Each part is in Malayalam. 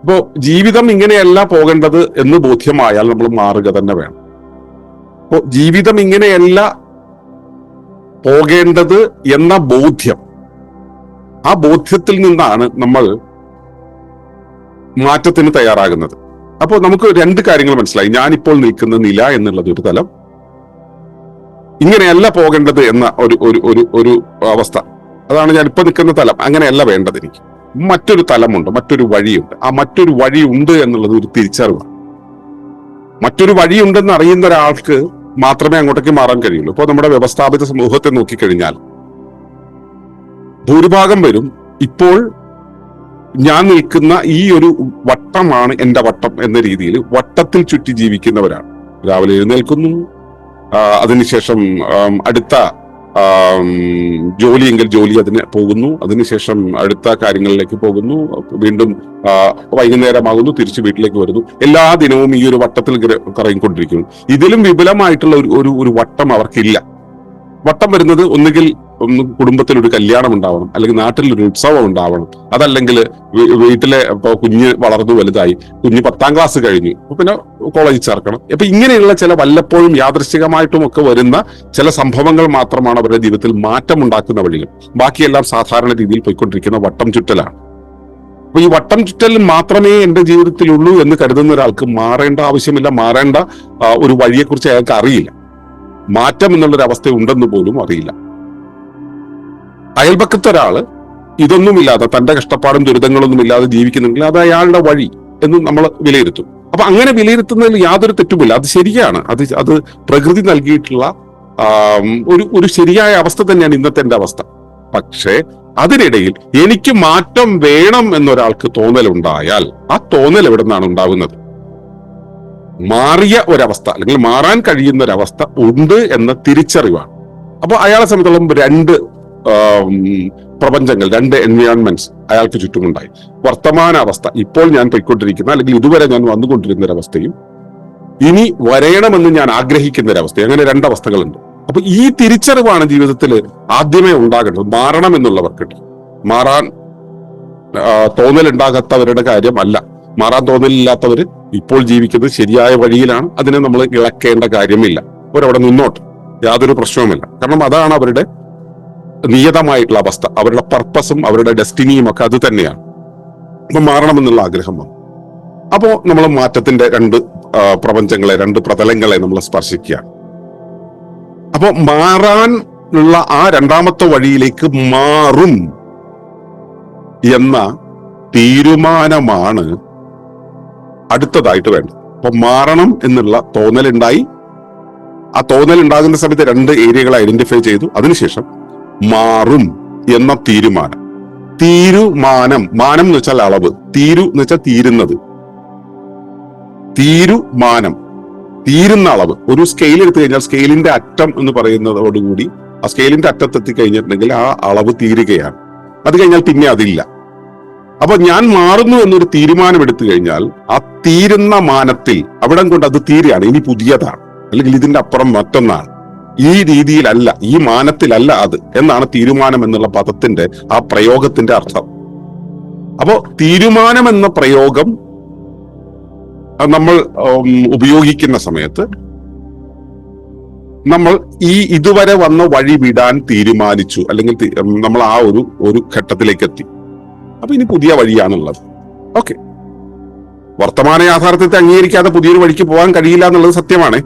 ഇപ്പോ ജീവിതം ഇങ്ങനെയല്ല പോകേണ്ടത് എന്ന് ബോധ്യമായാൽ നമ്മൾ മാറുക തന്നെ വേണം. അപ്പോ ജീവിതം ഇങ്ങനെയല്ല പോകേണ്ടത് എന്ന ബോധ്യം, ആ ബോധ്യത്തിൽ നിന്നാണ് നമ്മൾ മാറ്റത്തിന് തയ്യാറാകുന്നത്. അപ്പോൾ നമുക്ക് രണ്ട് കാര്യങ്ങൾ മനസ്സിലായി. ഞാനിപ്പോൾ നിൽക്കുന്ന നില എന്നുള്ളത് ഒരു തലം, ഇങ്ങനെയല്ല പോകേണ്ടത് എന്ന ഒരു അവസ്ഥ, അതാണ് ഞാനിപ്പോ നിൽക്കുന്ന തലം, അങ്ങനെയല്ല വേണ്ടത് എനിക്ക്. മറ്റൊരു തലമുണ്ട്, മറ്റൊരു വഴിയുണ്ട്. ആ മറ്റൊരു വഴിയുണ്ട് എന്നുള്ളത് ഒരു തിരിച്ചറിവാണ്. മറ്റൊരു വഴിയുണ്ടെന്ന് അറിയുന്ന ഒരാൾക്ക് മാത്രമേ അങ്ങോട്ടേക്ക് മാറാൻ കഴിയുള്ളൂ. ഇപ്പോൾ നമ്മുടെ വ്യവസ്ഥാപിത സമൂഹത്തെ നോക്കിക്കഴിഞ്ഞാൽ ഭൂരിഭാഗം പേരും ഇപ്പോൾ ഞാൻ നിൽക്കുന്ന ഈ ഒരു വട്ടമാണ് എന്റെ വട്ടം എന്ന രീതിയിൽ വട്ടത്തിൽ ചുറ്റി ജീവിക്കുന്നവരാണ്. രാവിലെ എഴുന്നേൽക്കുന്നു, അതിനുശേഷം അടുത്ത ജോലിയെങ്കിൽ ജോലി അതിന് പോകുന്നു, അതിനുശേഷം അടുത്ത കാര്യങ്ങളിലേക്ക് പോകുന്നു, വീണ്ടും വൈകുന്നേരമാകുന്നു, തിരിച്ചു വീട്ടിലേക്ക് വരുന്നു. എല്ലാ ദിനവും ഈ ഒരു വട്ടത്തിൽ കറങ്ങിക്കൊണ്ടിരിക്കുന്നു. ഇതിലും വിപുലമായിട്ടുള്ള ഒരു വട്ടം അവർക്കില്ല. വട്ടം വരുന്നത് ഒന്നുകിൽ കുടുംബത്തിൽ ഒരു കല്യാണം ഉണ്ടാവണം, അല്ലെങ്കിൽ നാട്ടിൽ ഒരു ഉത്സവം ഉണ്ടാവണം, അതല്ലെങ്കിൽ വീട്ടിലെ ഇപ്പൊ കുഞ്ഞ് വളർന്നു വലുതായി, കുഞ്ഞ് 10ാം ക്ലാസ് കഴിഞ്ഞു, പിന്നെ കോളേജിൽ ചേർക്കണം. അപ്പൊ ഇങ്ങനെയുള്ള ചില വല്ലപ്പോഴും യാദൃശ്ചികമായിട്ടും ഒക്കെ വരുന്ന ചില സംഭവങ്ങൾ മാത്രമാണ് അവരുടെ ജീവിതത്തിൽ മാറ്റം ഉണ്ടാക്കുന്ന വഴികൾ. ബാക്കിയെല്ലാം സാധാരണ രീതിയിൽ പോയിക്കൊണ്ടിരിക്കുന്ന വട്ടം ചുറ്റലാണ്. അപ്പൊ ഈ വട്ടം ചുറ്റൽ മാത്രമേ എന്റെ ജീവിതത്തിലുള്ളൂ എന്ന് കരുതുന്ന ഒരാൾക്ക് മാറേണ്ട ആവശ്യമില്ല. മാറേണ്ട ഒരു വഴിയെക്കുറിച്ച് അയാൾക്ക് അറിയില്ല. മാറ്റം എന്നുള്ളൊരു അവസ്ഥ ഉണ്ടെന്ന് പോലും അറിയില്ല. അയൽപക്കത്തെ ഒരാള് ഇതൊന്നുമില്ലാതെ, തന്റെ കഷ്ടപ്പാടും ദുരിതങ്ങളൊന്നും ഇല്ലാതെ ജീവിക്കുന്നെങ്കിൽ അത് അയാളുടെ വഴി എന്ന് നമ്മൾ വിലയിരുത്തും. അപ്പൊ അങ്ങനെ വിലയിരുത്തുന്നതിൽ യാതൊരു തെറ്റുമില്ല, അത് ശരിയാണ്. അത് പ്രകൃതി നൽകിയിട്ടുള്ള ഒരു ശരിയായ അവസ്ഥ തന്നെയാണ് ഇന്നത്തെ എന്റെ അവസ്ഥ. പക്ഷേ അതിനിടയിൽ എനിക്ക് മാറ്റം വേണം എന്നൊരാൾക്ക് തോന്നലുണ്ടായാൽ ആ തോന്നൽ എവിടെ നിന്നാണ് ഉണ്ടാകുന്നത്? മാറിയ ഒരവസ്ഥ, അല്ലെങ്കിൽ മാറാൻ കഴിയുന്ന ഒരവസ്ഥ ഉണ്ട് എന്ന തിരിച്ചറിവാണ്. അപ്പൊ അയാളെ സംബന്ധിച്ചോളം രണ്ട് പ്രപഞ്ചങ്ങൾ, രണ്ട് എൻവയോൺമെന്റ്സ് അയാൾക്ക് ചുറ്റുമുണ്ടായി. വർത്തമാന അവസ്ഥ, ഇപ്പോൾ ഞാൻ പോയിക്കൊണ്ടിരിക്കുന്ന അല്ലെങ്കിൽ ഇതുവരെ ഞാൻ വന്നുകൊണ്ടിരുന്ന ഒരവസ്ഥയും ഇനി വരയണമെന്ന് ഞാൻ ആഗ്രഹിക്കുന്ന ഒരവസ്ഥയും, അങ്ങനെ രണ്ടവസ്ഥകളുണ്ട്. അപ്പൊ ഈ തിരിച്ചറിവാണ് ജീവിതത്തിൽ ആദ്യമേ ഉണ്ടാകേണ്ടത്. മാറണം എന്നുള്ളവർക്ക് മാറാൻ തോന്നലുണ്ടാകാത്തവരുടെ കാര്യമല്ല. മാറാൻ തോന്നലില്ലാത്തവര് ഇപ്പോൾ ജീവിക്കുന്നത് ശരിയായ വഴിയിലാണ്. അതിനെ നമ്മൾ ഇളക്കേണ്ട കാര്യമില്ല. അവരവിടെ നിന്നോട്ട്, യാതൊരു പ്രശ്നവുമില്ല. കാരണം അതാണ് അവരുടെ നിയതമായിട്ടുള്ള അവസ്ഥ. അവരുടെ പർപ്പസും അവരുടെ ഡെസ്റ്റിനിയും ഒക്കെ അത് തന്നെയാണ്. അപ്പൊ മാറണമെന്നുള്ള ആഗ്രഹം വന്നു. അപ്പോ നമ്മൾ മാറ്റത്തിന്റെ രണ്ട് പ്രപഞ്ചങ്ങളെ, രണ്ട് പ്രതലങ്ങളെ നമ്മൾ സ്പർശിക്കുകയാണ്. അപ്പൊ മാറാൻ ഉള്ള ആ രണ്ടാമത്തെ വഴിയിലേക്ക് മാറും എന്ന തീരുമാനമാണ് അടുത്തതായിട്ട് വേണ്ടത്. അപ്പൊ മാറണം എന്നുള്ള തോന്നലുണ്ടായി. ആ തോന്നൽ ഉണ്ടാകുന്ന സമയത്ത് രണ്ട് ഏരിയകൾ ഐഡന്റിഫൈ ചെയ്തു. അതിനുശേഷം മാറും എന്ന തീരുമാനം. മാനം എന്ന് വെച്ചാൽ അളവ്, തീരു എന്ന് വെച്ചാൽ തീരുന്നത്. തീരുമാനം, തീരുന്ന അളവ്. ഒരു സ്കെയിൽ എടുത്തു കഴിഞ്ഞാൽ സ്കെയിലിന്റെ അറ്റം എന്ന് പറയുന്നതോടുകൂടി ആ സ്കെയിലിന്റെ അറ്റത്തെത്തി കഴിഞ്ഞിട്ടുണ്ടെങ്കിൽ ആ അളവ് തീരുകയാണ്. അത് കഴിഞ്ഞാൽ പിന്നെ അതില്ല. അപ്പൊ ഞാൻ മാറുന്നു എന്നൊരു തീരുമാനം എടുത്തു കഴിഞ്ഞാൽ ആ തീരുന്ന മാനത്തിൽ അവിടം കൊണ്ട് അത് തീരുകയാണ്. ഇനി പുതിയതാണ്, അല്ലെങ്കിൽ ഇതിന്റെ അപ്പുറം മറ്റൊന്നാണ്. ഈ രീതിയിലല്ല, ഈ മാനത്തിലല്ല അത് എന്നാണ് തീരുമാനം എന്നുള്ള പദത്തിന്റെ ആ പ്രയോഗത്തിന്റെ അർത്ഥം. അപ്പോ തീരുമാനം എന്ന പ്രയോഗം നമ്മൾ ഉപയോഗിക്കുന്ന സമയത്ത് നമ്മൾ ഈ ഇതുവരെ വന്ന വഴി വിടാൻ തീരുമാനിച്ചു, അല്ലെങ്കിൽ നമ്മൾ ആ ഒരു ഘട്ടത്തിലേക്ക് എത്തി. അപ്പൊ ഇനി പുതിയ വഴിയാണുള്ളത്. ഓക്കെ, വർത്തമാന യാഥാർത്ഥ്യത്തെ അംഗീകരിക്കാതെ പുതിയൊരു വഴിക്ക് പോകാൻ കഴിയില്ല എന്നുള്ളത് സത്യമാണ്.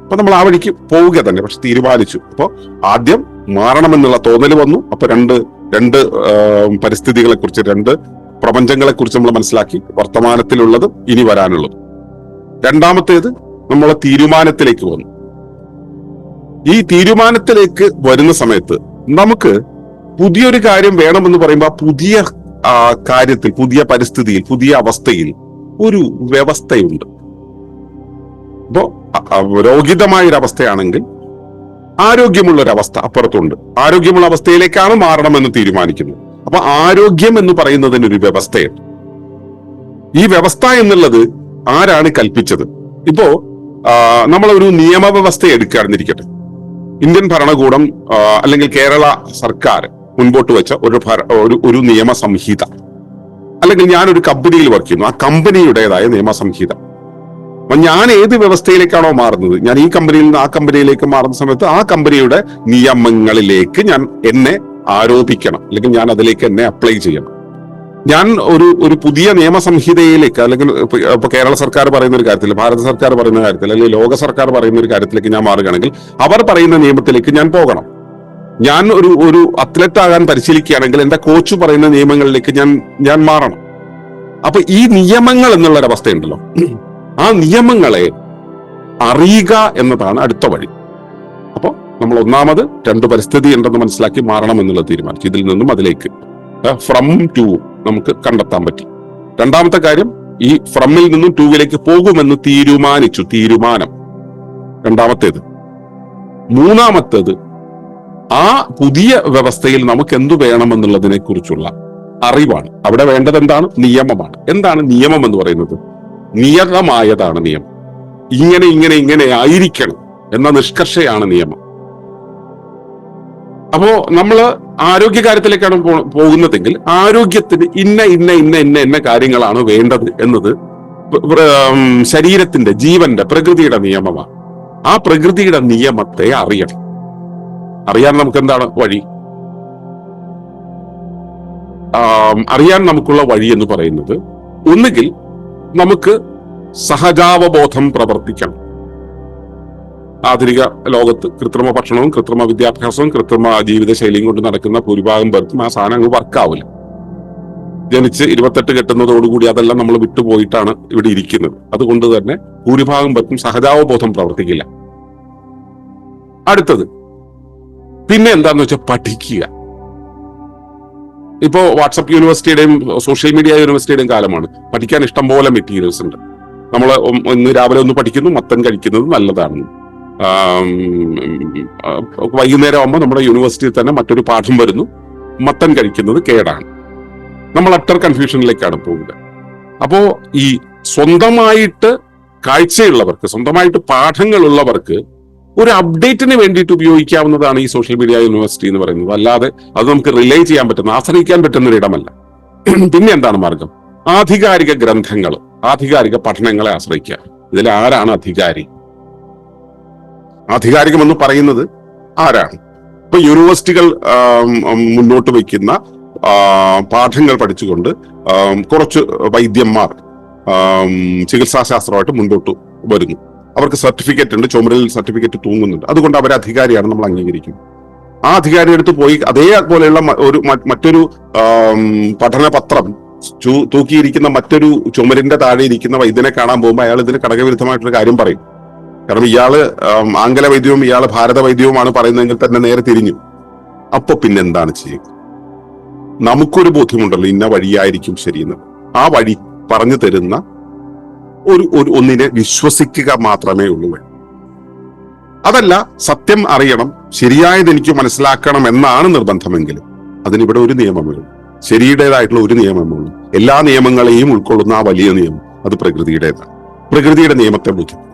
അപ്പൊ നമ്മൾ ആ വഴിക്ക് പോവുക തന്നെ, പക്ഷെ തീരുമാനിച്ചു. അപ്പോ ആദ്യം മാറണമെന്നുള്ള തോന്നൽ വന്നു. അപ്പൊ രണ്ട് പരിസ്ഥിതികളെ കുറിച്ച്, രണ്ട് പ്രപഞ്ചങ്ങളെ കുറിച്ച് നമ്മൾ മനസ്സിലാക്കി. വർത്തമാനത്തിലുള്ളതും ഇനി വരാനുള്ളതും. രണ്ടാമത്തേത് നമ്മൾ തീരുമാനത്തിലേക്ക് വന്നു. ഈ തീരുമാനത്തിലേക്ക് വരുന്ന സമയത്ത് നമുക്ക് പുതിയൊരു കാര്യം വേണമെന്ന് പറയുമ്പോൾ പുതിയ കാര്യത്തിൽ, പുതിയ പരിസ്ഥിതിയിൽ, പുതിയ അവസ്ഥയിൽ ഒരു വ്യവസ്ഥയുണ്ട്. ഇപ്പോ രോഗിതമായ ഒരു അവസ്ഥയാണെങ്കിൽ ആരോഗ്യമുള്ള ഒരു അവസ്ഥ അപ്പുറത്തുണ്ട്. ആരോഗ്യമുള്ള അവസ്ഥയിലേക്കാണ് മാറണമെന്ന് തീരുമാനിക്കുന്നത്. അപ്പൊ ആരോഗ്യം എന്ന് പറയുന്നതിനൊരു വ്യവസ്ഥയുണ്ട്. ഈ വ്യവസ്ഥ എന്നുള്ളത് ആരാണ് കൽപ്പിച്ചത്? ഇപ്പോ നമ്മളൊരു നിയമവ്യവസ്ഥ എടുക്കുകയാണെന്നിരിക്കട്ടെ. ഇന്ത്യൻ ഭരണകൂടം അല്ലെങ്കിൽ കേരള സർക്കാർ മുൻപോട്ട് വെച്ച ഒരു നിയമ സംഹിത, അല്ലെങ്കിൽ ഞാനൊരു കമ്പനിയിൽ വർക്ക് ചെയ്യുന്നു, ആ കമ്പനിയുടേതായ നിയമസംഹിത. അപ്പൊ ഞാൻ ഏത് വ്യവസ്ഥയിലേക്കാണോ മാറുന്നത്, ഞാൻ ഈ കമ്പനിയിൽ നിന്ന് ആ കമ്പനിയിലേക്ക് മാറുന്ന സമയത്ത് ആ കമ്പനിയുടെ നിയമങ്ങളിലേക്ക് ഞാൻ എന്നെ ആരോപിക്കണം, അല്ലെങ്കിൽ ഞാൻ അതിലേക്ക് എന്നെ അപ്ലൈ ചെയ്യണം. ഞാൻ ഒരു പുതിയ നിയമസംഹിതയിലേക്ക്, അല്ലെങ്കിൽ ഇപ്പൊ കേരള സർക്കാർ പറയുന്ന ഒരു കാര്യത്തിൽ, ഭാരത സർക്കാർ പറയുന്ന കാര്യത്തിൽ, അല്ലെങ്കിൽ ലോക സർക്കാർ പറയുന്ന ഒരു കാര്യത്തിലേക്ക് ഞാൻ മാറുകയാണെങ്കിൽ അവർ പറയുന്ന നിയമത്തിലേക്ക് ഞാൻ പോകണം. ഞാൻ ഒരു അത്ലറ്റ് ആകാൻ പരിശീലിക്കുകയാണെങ്കിൽ എന്റെ കോച്ച് പറയുന്ന നിയമങ്ങളിലേക്ക് ഞാൻ മാറണം. അപ്പൊ ഈ നിയമങ്ങൾ എന്നുള്ളൊരവസ്ഥയുണ്ടല്ലോ, ആ നിയമങ്ങളെ അറിയുക എന്നതാണ് അടുത്ത വഴി. അപ്പൊ നമ്മൾ ഒന്നാമത് 2 പരിസ്ഥിതി ഉണ്ടെന്ന് മനസ്സിലാക്കി മാറണം എന്നുള്ളത് തീരുമാനിച്ചു. ഇതിൽ നിന്നും അതിലേക്ക് ഫ്രം ടു നമുക്ക് കണ്ടെത്താൻ പറ്റി. രണ്ടാമത്തെ കാര്യം, ഈ ഫ്രമിൽ നിന്നും ടൂവിലേക്ക് പോകുമെന്ന് തീരുമാനിച്ചു, തീരുമാനം രണ്ടാമത്തേത്. മൂന്നാമത്തേത്, ആ പുതിയ വ്യവസ്ഥയിൽ നമുക്ക് എന്തു വേണമെന്നുള്ളതിനെ കുറിച്ചുള്ള അറിവാണ്. അവിടെ വേണ്ടത് എന്താണ്? നിയമമാണ്. എന്താണ് നിയമം എന്ന് പറയുന്നത്? നിയതമായതാണ് നിയമം. ഇങ്ങനെ ഇങ്ങനെ ഇങ്ങനെ ആയിരിക്കണം എന്ന നിഷ്കർഷയാണ് നിയമം. അപ്പോ നമ്മള് ആരോഗ്യകാര്യത്തിലേക്കാണ് പോകുന്നതെങ്കിൽ ആരോഗ്യത്തിന് ഇന്ന ഇന്ന ഇന്ന ഇന്ന ഇന്ന കാര്യങ്ങളാണ് വേണ്ടത് എന്നത് ശരീരത്തിന്റെ, ജീവന്റെ, പ്രകൃതിയുടെ നിയമമാണ്. ആ പ്രകൃതിയുടെ നിയമത്തെ അറിയണം. അറിയാൻ നമുക്ക് എന്താണ് വഴി? അറിയാൻ നമുക്കുള്ള വഴി എന്ന് പറയുന്നത്, ഒന്നുകിൽ നമുക്ക് സഹജാവബോധം പ്രവർത്തിക്കണം. ആധുനിക ലോകത്ത് കൃത്രിമ ഭക്ഷണവും കൃത്രിമ വിദ്യാഭ്യാസവും കൃത്രിമ ജീവിതശൈലിയും കൊണ്ട് നടക്കുന്ന ഭൂരിഭാഗം പേർക്കും ആ സാധനം അങ്ങ് വർക്കാവില്ല. ജനിച്ച് 28 കെട്ടുന്നതോടുകൂടി അതെല്ലാം നമ്മൾ വിട്ടുപോയിട്ടാണ് ഇവിടെ ഇരിക്കുന്നത്. അതുകൊണ്ട് തന്നെ ഭൂരിഭാഗം പേർക്കും സഹജാവബോധം പ്രവർത്തിക്കില്ല. അടുത്തത് പിന്നെ എന്താന്ന് വെച്ചാൽ പഠിക്കുക. ഇപ്പോ വാട്സപ്പ് യൂണിവേഴ്സിറ്റിയുടെയും സോഷ്യൽ മീഡിയ യൂണിവേഴ്സിറ്റിയുടെയും കാലമാണ്. പഠിക്കാൻ ഇഷ്ടം പോലെ മെറ്റീരിയൽസ് ഉണ്ട്. നമ്മൾ ഇന്ന് രാവിലെ ഒന്ന് പഠിക്കുന്നു, മത്തൻ കഴിക്കുന്നത് നല്ലതാണ്. വൈകുന്നേരം ആകുമ്പോൾ നമ്മുടെ യൂണിവേഴ്സിറ്റിയിൽ തന്നെ മറ്റൊരു പാഠം വരുന്നു, മത്തൻ കഴിക്കുന്നത് കേടാണ്. നമ്മൾ അട്ടർ കൺഫ്യൂഷനിലേക്കാണ് പോകുന്നത്. അപ്പോ ഈ സ്വന്തമായിട്ട് കാഴ്ചയുള്ളവർക്ക്, സ്വന്തമായിട്ട് പാഠങ്ങളുള്ളവർക്ക് ഒരു അപ്ഡേറ്റിന് വേണ്ടിയിട്ട് ഉപയോഗിക്കാവുന്നതാണ് ഈ സോഷ്യൽ മീഡിയ യൂണിവേഴ്സിറ്റി എന്ന് പറയുന്നത്. അല്ലാതെ അത് നമുക്ക് റിലേ ചെയ്യാൻ പറ്റുന്ന, ആശ്രയിക്കാൻ പറ്റുന്ന ഒരു ഇടമല്ല. പിന്നെ എന്താണ് മാർഗം? ആധികാരിക ഗ്രന്ഥങ്ങൾ, ആധികാരിക പഠനങ്ങളെ ആശ്രയിക്കുക. ഇതിൽ ആരാണ് അധികാരി? ആധികാരികമെന്ന് പറയുന്നത് ആരാണ്? ഇപ്പൊ യൂണിവേഴ്സിറ്റികൾ മുന്നോട്ട് വയ്ക്കുന്ന പാഠങ്ങൾ പഠിച്ചുകൊണ്ട് കുറച്ച് വൈദ്യന്മാർ ചികിത്സാശാസ്ത്രമായിട്ട് മുന്നോട്ട് വരുന്നു. അവർക്ക് സർട്ടിഫിക്കറ്റ് ഉണ്ട്, ചുമരിൽ സർട്ടിഫിക്കറ്റ് തൂങ്ങുന്നുണ്ട്. അതുകൊണ്ട് അവരെ അധികാരിയാണ് നമ്മൾ അംഗീകരിക്കും. ആ അധികാരി എടുത്ത് പോയി അതേപോലെയുള്ള മറ്റൊരു പഠനപത്രം തൂക്കിയിരിക്കുന്ന മറ്റൊരു ചുമരിന്റെ താഴെ ഇരിക്കുന്ന വൈദ്യനെ കാണാൻ പോകുമ്പോൾ അയാൾ ഇതിന് ഘടകവിരുദ്ധമായിട്ടൊരു കാര്യം പറയും. കാരണം ഇയാള് ആംഗല വൈദ്യവും ഇയാള് ഭാരത വൈദ്യവുമാണ് പറയുന്നതെങ്കിൽ തന്നെ നേരെ തിരിഞ്ഞു. അപ്പൊ പിന്നെ എന്താണ് ചെയ്യുക? നമുക്കൊരു ബോധ്യമുണ്ടല്ലോ ഇന്ന വഴിയായിരിക്കും ശരിയെന്ന്. ആ വഴി പറഞ്ഞു തരുന്ന ഒന്നിനെ വിശ്വസിക്കുക മാത്രമേ ഉള്ളൂ. അതല്ല, സത്യം അറിയണം, ശരിയായത് എനിക്ക് മനസ്സിലാക്കണം എന്നാണ് നിർബന്ധമെങ്കിൽ അതിനിവിടെ ഒരു നിയമമേ ഉള്ളൂ. ശരിയുടേതായിട്ടുള്ള ഒരു നിയമമേ ഉള്ളൂ. എല്ലാ നിയമങ്ങളെയും ഉൾക്കൊള്ളുന്ന ആ വലിയ നിയമം അത് പ്രകൃതിയുടേതാണ്. പ്രകൃതിയുടെ നിയമത്തെ ബോധ്യപ്പെടും.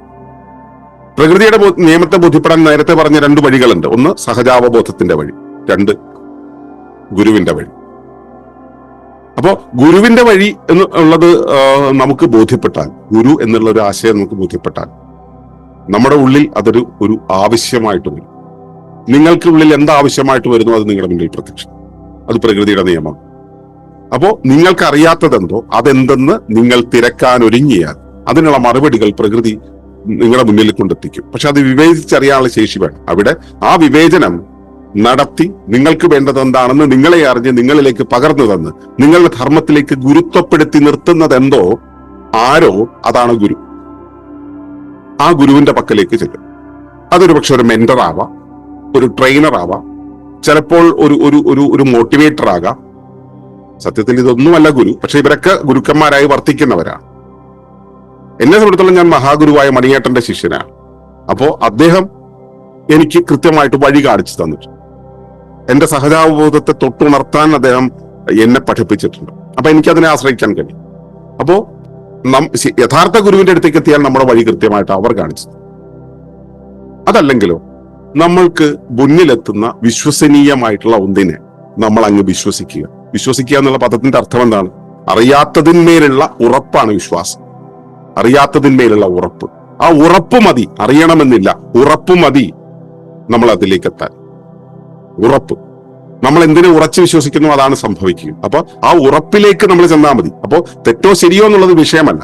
പ്രകൃതിയുടെ നിയമത്തെ ബോധ്യപ്പെടാൻ നേരത്തെ പറഞ്ഞ 2 വഴികളുണ്ട്. ഒന്ന് സഹജാവബോധത്തിന്റെ വഴി, 2 ഗുരുവിന്റെ വഴി. അപ്പോ ഗുരുവിന്റെ വഴി എന്നുള്ളത് നമുക്ക് ബോധ്യപ്പെട്ടാൽ, ഗുരു എന്നുള്ള ഒരു ആശയം നമുക്ക് ബോധ്യപ്പെട്ടാൽ നമ്മുടെ ഉള്ളിൽ അതൊരു ആവശ്യമായിട്ട് വരും. നിങ്ങൾക്ക് ഉള്ളിൽ എന്താവശ്യമായിട്ട് വരുന്നു അത് നിങ്ങളുടെ മുന്നിൽ പ്രത്യക്ഷം. അത് പ്രകൃതിയുടെ നിയമം. അപ്പോ നിങ്ങൾക്ക് അറിയാത്തതെന്തോ അതെന്തെന്ന് നിങ്ങൾ തിരക്കാൻ ഒരുങ്ങിയാൽ അതിനുള്ള മറുപടികൾ പ്രകൃതി നിങ്ങളുടെ മുന്നിൽ കൊണ്ടെത്തിക്കും. പക്ഷെ അത് വിവേചിച്ചറിയാനുള്ള ശേഷി വേണം. അവിടെ ആ വിവേചനം നടത്തി നിങ്ങൾക്ക് വേണ്ടത് എന്താണെന്ന് നിങ്ങളെ അറിഞ്ഞ് നിങ്ങളിലേക്ക് പകർന്നു തന്ന് നിങ്ങളുടെ ധർമ്മത്തിലേക്ക് ഗുരുത്വപ്പെടുത്തി നിർത്തുന്നത് എന്തോ ആരോ അതാണ് ഗുരു. ആ ഗുരുവിന്റെ പക്കലേക്ക് ചെല്ലും. അതൊരു പക്ഷെ ഒരു മെന്റർ ആവാം, ഒരു ട്രെയിനർ ആവാം, ചിലപ്പോൾ ഒരു മോട്ടിവേറ്റർ ആകാം. സത്യത്തിൽ ഇതൊന്നുമല്ല ഗുരു, പക്ഷെ ഇവരൊക്കെ ഗുരുക്കന്മാരായി വർത്തിക്കുന്നവരാണ്. എന്നെ സംബന്ധിച്ചിടത്തോളം ഞാൻ മഹാഗുരുവായ മണിയേട്ടന്റെ ശിഷ്യനാണ്. അപ്പോ അദ്ദേഹം എനിക്ക് കൃത്യമായിട്ട് വഴി കാണിച്ചു തന്നിട്ടുണ്ട്. എന്റെ സഹജാവബോധത്തെ തൊട്ടുണർത്താൻ അദ്ദേഹം എന്നെ പഠിപ്പിച്ചിട്ടുണ്ട്. അപ്പൊ എനിക്കതിനെ ആശ്രയിക്കാൻ കഴിയും. അപ്പോ യഥാർത്ഥ ഗുരുവിന്റെ അടുത്തേക്ക് എത്തിയാൽ നമ്മുടെ വഴി കൃത്യമായിട്ട് അവർ കാണിച്ചു. അതല്ലെങ്കിലോ നമ്മൾക്ക് മുന്നിലെത്തുന്ന വിശ്വസനീയമായിട്ടുള്ള ഒന്നിനെ നമ്മൾ അങ്ങ് വിശ്വസിക്കുക. വിശ്വസിക്കുക എന്നുള്ള പദത്തിന്റെ അർത്ഥം എന്താണ്? അറിയാത്തതിന്മേലുള്ള ഉറപ്പാണ് വിശ്വാസം. അറിയാത്തതിന്മേലുള്ള ഉറപ്പ്. ആ ഉറപ്പ് മതി, അറിയണമെന്നില്ല, ഉറപ്പ് മതി നമ്മൾ അതിലേക്ക് എത്താൻ. ഉറപ്പ്. നമ്മൾ എന്തിനു ഉറച്ചു വിശ്വസിക്കുന്നു അതാണ് സംഭവിക്കുക. അപ്പൊ ആ ഉറപ്പിലേക്ക് നമ്മൾ ചെന്നാൽ മതി. അപ്പോ തെറ്റോ ശരിയോ എന്നുള്ളത് വിഷയമല്ല.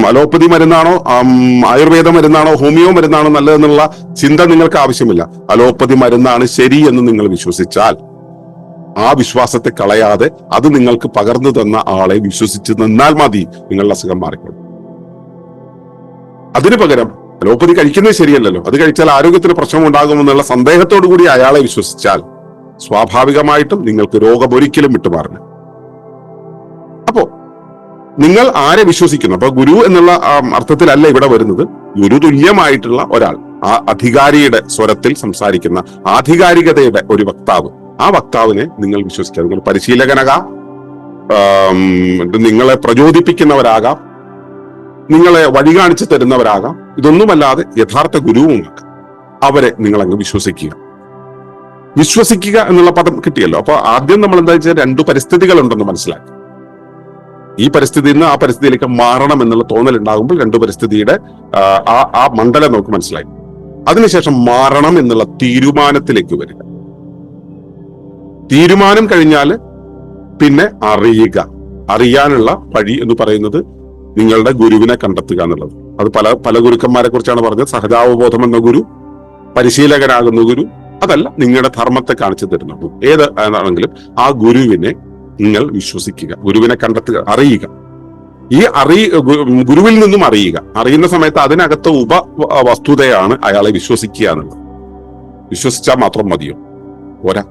അലോപ്പതി മരുന്നാണോ ആയുർവേദ മരുന്നാണോ ഹോമിയോ മരുന്നാണോ നല്ലതെന്നുള്ള ചിന്ത നിങ്ങൾക്ക് ആവശ്യമില്ല. അലോപ്പതി മരുന്നാണ് ശരി എന്ന് നിങ്ങൾ വിശ്വസിച്ചാൽ ആ വിശ്വാസത്തെ കളയാതെ അത് നിങ്ങൾക്ക് പകർന്നു തന്ന ആളെ വിശ്വസിച്ച് നിന്നാൽ മതി, നിങ്ങളുടെ അസുഖം മാറിക്കൊള്ളും. അതിനു പകരം അലോപ്പതി കഴിക്കുന്നത് ശരിയല്ലല്ലോ, അത് കഴിച്ചാൽ ആരോഗ്യത്തിന് പ്രശ്നം ഉണ്ടാകുമെന്നുള്ള സന്ദേഹത്തോടു കൂടി അയാളെ വിശ്വസിച്ചാൽ സ്വാഭാവികമായിട്ടും നിങ്ങൾക്ക് രോഗം ഒരിക്കലും വിട്ടുമാറില്ല. അപ്പോ നിങ്ങൾ ആരെ വിശ്വസിക്കുന്നു? അപ്പൊ ഗുരു എന്നുള്ള അർത്ഥത്തിലല്ല ഇവിടെ വരുന്നത്. ഗുരു തുല്യമായിട്ടുള്ള ഒരാൾ, ആ അധികാരിയുടെ സ്വരത്തിൽ സംസാരിക്കുന്ന ആധികാരികതയുടെ ഒരു വക്താവ്, ആ വക്താവിനെ നിങ്ങൾ വിശ്വസിക്കുക. നിങ്ങൾ പരിശീലകനാകാം, നിങ്ങളെ പ്രചോദിപ്പിക്കുന്നവരാകാം, നിങ്ങളെ വഴി കാണിച്ചു തരുന്നവരാകാം. ഇതൊന്നുമല്ലാതെ യഥാർത്ഥ ഗുരുവുമാകാം. അവരെ നിങ്ങൾ അങ്ങ് വിശ്വസിക്കുക. വിശ്വസിക്കുക എന്നുള്ള പദം കിട്ടിയല്ലോ. അപ്പൊ ആദ്യം നമ്മൾ എന്താ വെച്ചാൽ 2 പരിസ്ഥിതികൾ ഉണ്ടെന്ന് മനസ്സിലാക്കി. ഈ പരിസ്ഥിതിയിൽ നിന്ന് ആ പരിസ്ഥിതിയിലേക്ക് മാറണം എന്നുള്ള തോന്നൽ ഉണ്ടാകുമ്പോൾ 2 പരിസ്ഥിതിയുടെ ആ മണ്ഡലം നമുക്ക് മനസ്സിലായി. അതിനുശേഷം മാറണം എന്നുള്ള തീരുമാനത്തിലേക്ക് വരിക. തീരുമാനം കഴിഞ്ഞാൽ പിന്നെ അറിയുക. അറിയാനുള്ള വഴി എന്ന് പറയുന്നത് നിങ്ങളുടെ ഗുരുവിനെ കണ്ടെത്തുക എന്നുള്ളത്. അത് പല ഗുരുക്കന്മാരെ കുറിച്ചാണ് പറഞ്ഞത്. സഹജാവബോധം എന്ന ഗുരു, പരിശീലകനാകുന്ന ഗുരു, അതല്ല നിങ്ങളുടെ ധർമ്മത്തെ കാണിച്ചു തരുന്ന ഗുരു. ഏത് ആണെങ്കിലും ആ ഗുരുവിനെ നിങ്ങൾ വിശ്വസിക്കുക, ഗുരുവിനെ കണ്ടെത്തുക, അറിയുക. ഈ ഗുരുവിൽ നിന്നും അറിയുക. അറിയുന്ന സമയത്ത് അതിനകത്ത് വസ്തുതയാണ് അയാളെ വിശ്വസിക്കുക എന്നുള്ളത്. വിശ്വസിച്ചാൽ മാത്രം മതിയോ? പോരാ.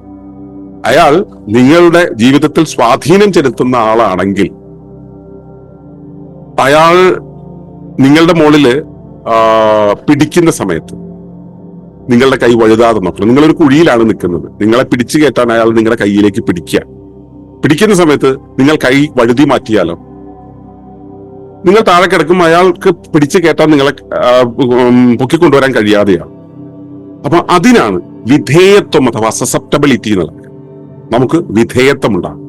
അയാൾ നിങ്ങളുടെ ജീവിതത്തിൽ സ്വാധീനം ചെലുത്തുന്ന ആളാണെങ്കിൽ അയാൾ നിങ്ങളുടെ മുകളില് പിടിക്കുന്ന സമയത്ത് നിങ്ങളുടെ കൈ വഴുതാതെ നോക്കണം. നിങ്ങളൊരു കുഴിയിലാണ് നിൽക്കുന്നത്, നിങ്ങളെ പിടിച്ചു കയറ്റാൻ അയാൾ നിങ്ങളുടെ കൈയിലേക്ക് പിടിക്കുന്ന സമയത്ത് നിങ്ങൾ കൈ വഴുതി മാറ്റിയാലോ? നിങ്ങൾ താഴെ കിടക്കുമ്പോൾ അയാൾക്ക് പിടിച്ചു കയറ്റാൻ നിങ്ങളെ പൊക്കിക്കൊണ്ടുവരാൻ കഴിയാതെയാണ്. അപ്പൊ അതിനാണ് വിധേയത്വം അഥവാ സസെപ്റ്റബിലിറ്റി എന്നുള്ളത്. നമുക്ക് വിധേയത്വം ഉണ്ടാകും.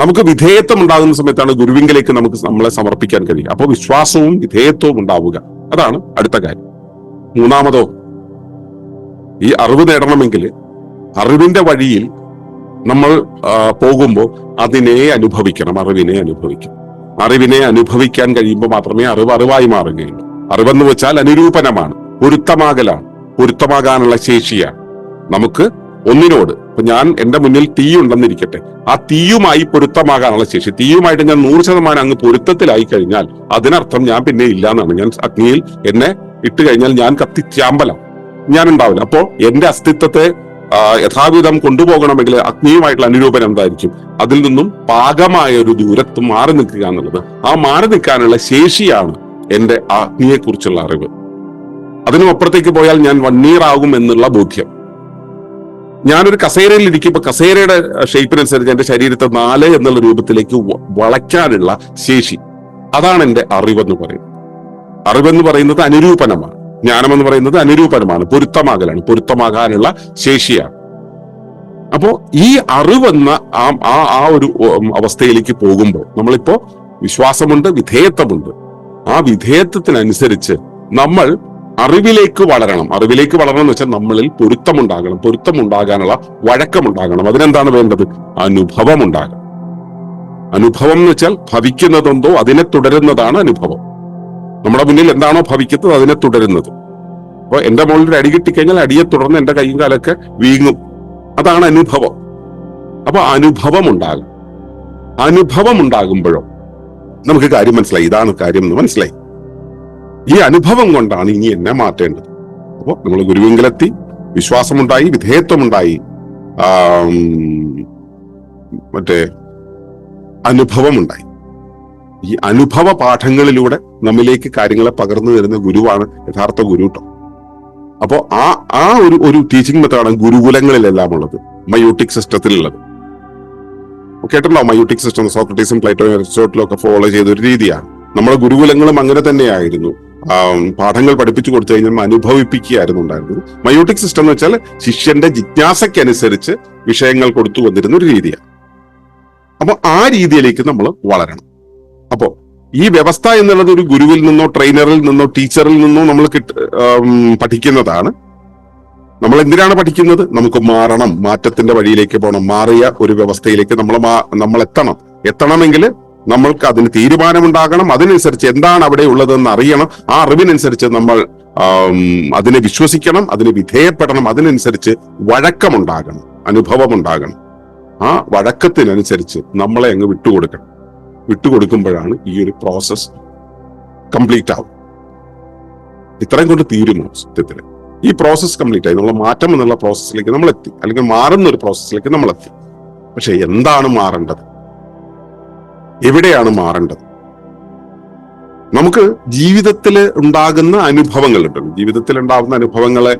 നമുക്ക് വിധേയത്വം ഉണ്ടാകുന്ന സമയത്താണ് ഗുരുവിങ്കിലേക്ക് നമുക്ക് നമ്മളെ സമർപ്പിക്കാൻ കഴിയുക. അപ്പോൾ വിശ്വാസവും വിധേയത്വവും ഉണ്ടാവുക. അതാണ് അടുത്ത കാര്യം. മൂന്നാമതോ, ഈ അറിവ് നേടണമെങ്കിൽ അറിവിന്റെ വഴിയിൽ നമ്മൾ പോകുമ്പോൾ അതിനെ അനുഭവിക്കണം. അറിവിനെ അനുഭവിക്കാൻ കഴിയുമ്പോൾ മാത്രമേ അറിവായി മാറുകയുള്ളൂ. അറിവെന്ന് വെച്ചാൽ അനുരൂപനമാണ്, പൊരുത്തമാകാനുള്ള ശേഷിയാണ്. നമുക്ക് ഒന്നിനോട്, ഇപ്പൊ ഞാൻ എന്റെ മുന്നിൽ തീ ഉണ്ടെന്നിരിക്കട്ടെ, ആ തീയുമായി പൊരുത്തമാകാനുള്ള ശേഷി, തീയുമായിട്ട് ഞാൻ 100% അങ്ങ് പൊരുത്തത്തിലായി കഴിഞ്ഞാൽ അതിനർത്ഥം ഞാൻ പിന്നെ ഇല്ല എന്നാണ്. ഞാൻ അഗ്നിയിൽ എന്നെ ഇട്ട് കഴിഞ്ഞാൽ ഞാൻ കത്തിച്ചാമ്പലാം, ഞാൻ ഉണ്ടാവില്ല. അപ്പോ എന്റെ അസ്തിത്വത്തെ യഥാവിധം കൊണ്ടുപോകണമെങ്കിൽ അഗ്നിയുമായിട്ടുള്ള അനുരൂപനം എന്തായിരിക്കും? അതിൽ നിന്നും പാകമായ ഒരു ദൂരത്ത് മാറി നിൽക്കുക എന്നുള്ളത്. ആ മാറി നിൽക്കാനുള്ള ശേഷിയാണ് എന്റെ അഗ്നിയെ കുറിച്ചുള്ള അറിവ്. അതിനും അപ്പുറത്തേക്ക് പോയാൽ ഞാൻ വണ്ണീറാകും എന്നുള്ള ബോധ്യം. ഞാനൊരു കസേരയിൽ ഇരിക്കുമ്പോൾ കസേരയുടെ ഷേപ്പിനനുസരിച്ച് എന്റെ ശരീരത്തെ 4 എന്നുള്ള രൂപത്തിലേക്ക് വളയ്ക്കാനുള്ള ശേഷി, അതാണ് എന്റെ അറിവെന്ന് പറയുന്നത്. അറിവെന്ന് പറയുന്നത് അനുരൂപനമാണ്. ജ്ഞാനമെന്ന് പറയുന്നത് അനുരൂപനമാണ്, പൊരുത്തമാകാനുള്ള ശേഷിയാണ്. അപ്പോ ഈ അറിവെന്ന ആ ഒരു അവസ്ഥയിലേക്ക് പോകുമ്പോൾ നമ്മളിപ്പോ വിശ്വാസമുണ്ട്, വിധേയത്വമുണ്ട്. ആ വിധേയത്വത്തിനനുസരിച്ച് നമ്മൾ അറിവിലേക്ക് വളരണം എന്ന് വെച്ചാൽ നമ്മളിൽ പൊരുത്തമുണ്ടാകാനുള്ള വഴക്കമുണ്ടാകണം. അതിനെന്താണ് വേണ്ടത്? അനുഭവം ഉണ്ടാകണം. അനുഭവം എന്ന് വെച്ചാൽ ഭവിക്കുന്നതെന്തോ അതിനെ തുടരുന്നതാണ് അനുഭവം. നമ്മുടെ മുന്നിൽ എന്താണോ ഭവിക്കുന്നത് അതിനെ തുടരുന്നത്. അപ്പൊ എന്റെ മുകളിൽ ഒരു അടി കിട്ടിക്കഴിഞ്ഞാൽ അടിയെ തുടർന്ന് എന്റെ കൈയും കാലൊക്കെ വീങ്ങും. അതാണ് അനുഭവം. അപ്പൊ അനുഭവം ഉണ്ടാകുമ്പോഴോ നമുക്ക് കാര്യം മനസ്സിലായി, ഇതാണ് കാര്യം എന്ന് മനസ്സിലായി. ഈ അനുഭവം കൊണ്ടാണ് ഇനി എന്നെ മാറ്റേണ്ടത്. അപ്പോൾ നമ്മൾ ഗുരുവിങ്കലെത്തി, വിശ്വാസമുണ്ടായി, വിധേയത്വമുണ്ടായി, അനുഭവമുണ്ടായി. ഈ അനുഭവ പാഠങ്ങളിലൂടെ നമ്മിലേക്ക് കാര്യങ്ങളെ പകർന്നു തരുന്ന ഗുരുവാണ് യഥാർത്ഥ ഗുരു കേട്ടോ. അപ്പോ ആ ഒരു ടീച്ചിങ് മെത്തേഡാണ് ഗുരുകുലങ്ങളിലെല്ലാം ഉള്ളത്, മയോട്ടിക് സിസ്റ്റത്തിലുള്ളത്. കേട്ടിട്ടുണ്ടോ? മയോട്ടിക് സിസ്റ്റം സോക്രട്ടീസും പ്ലേറ്റോയും അരിസ്റ്റോട്ടിലും ഒക്കെ ഫോളോ ചെയ്ത ഒരു രീതിയാണ്. നമ്മുടെ ഗുരുകുലങ്ങളും അങ്ങനെ തന്നെയായിരുന്നു. പാഠങ്ങൾ പഠിപ്പിച്ചു കൊടുത്തു കഴിഞ്ഞാൽ അനുഭവിപ്പിക്കുകയായിരുന്നു ഉണ്ടായിരുന്നത്. മയോട്ടിക് സിസ്റ്റം എന്ന് വെച്ചാൽ ശിഷ്യന്റെ ജിജ്ഞാസയ്ക്കനുസരിച്ച് വിഷയങ്ങൾ കൊടുത്തു വന്നിരുന്ന ഒരു രീതിയാണ്. അപ്പൊ ആ രീതിയിലേക്ക് നമ്മൾ വളരണം. അപ്പോ ഈ വ്യവസ്ഥ എന്നുള്ളത് ഒരു ഗുരുവിൽ നിന്നോ ട്രെയിനറിൽ നിന്നോ ടീച്ചറിൽ നിന്നോ നമ്മൾ പഠിക്കുന്നതാണ്. നമ്മൾ എന്തിനാണ് പഠിക്കുന്നത്? നമുക്ക് മാറണം, മാറ്റത്തിന്റെ വഴിയിലേക്ക് പോകണം, മാറിയ ഒരു വ്യവസ്ഥയിലേക്ക് നമ്മൾ എത്തണമെങ്കിൽ നമ്മൾക്ക് അതിന് തീരുമാനമുണ്ടാകണം, അതിനനുസരിച്ച് എന്താണ് അവിടെ ഉള്ളതെന്ന് അറിയണം, ആ അറിവിനനുസരിച്ച് നമ്മൾ അതിനെ വിശ്വസിക്കണം, അതിന് വിധേയപ്പെടണം, അതിനനുസരിച്ച് വഴക്കമുണ്ടാകണം, അനുഭവമുണ്ടാകണം. ആ വഴക്കത്തിനനുസരിച്ച് നമ്മളെ അങ്ങ് വിട്ടുകൊടുക്കുമ്പോഴാണ് ഈ ഒരു പ്രോസസ് കംപ്ലീറ്റ് ആവും. ഇത്രയും കൊണ്ട് തീരുമോ? സത്യത്തിൽ ഈ പ്രോസസ് കംപ്ലീറ്റ് ആയി, നമ്മൾ മാറ്റം എന്നുള്ള പ്രോസസ്സിലേക്ക് നമ്മൾ എത്തി, അല്ലെങ്കിൽ മാറുന്ന ഒരു പ്രോസസ്സിലേക്ക് നമ്മൾ എത്തി. പക്ഷെ എന്താണ് മാറേണ്ടത്? എവിടെയാണ് മാറേണ്ടത്? നമുക്ക് ജീവിതത്തിൽ ഉണ്ടാകുന്ന അനുഭവങ്ങളുണ്ടല്ലോ, ജീവിതത്തിൽ ഉണ്ടാകുന്ന അനുഭവങ്ങളെ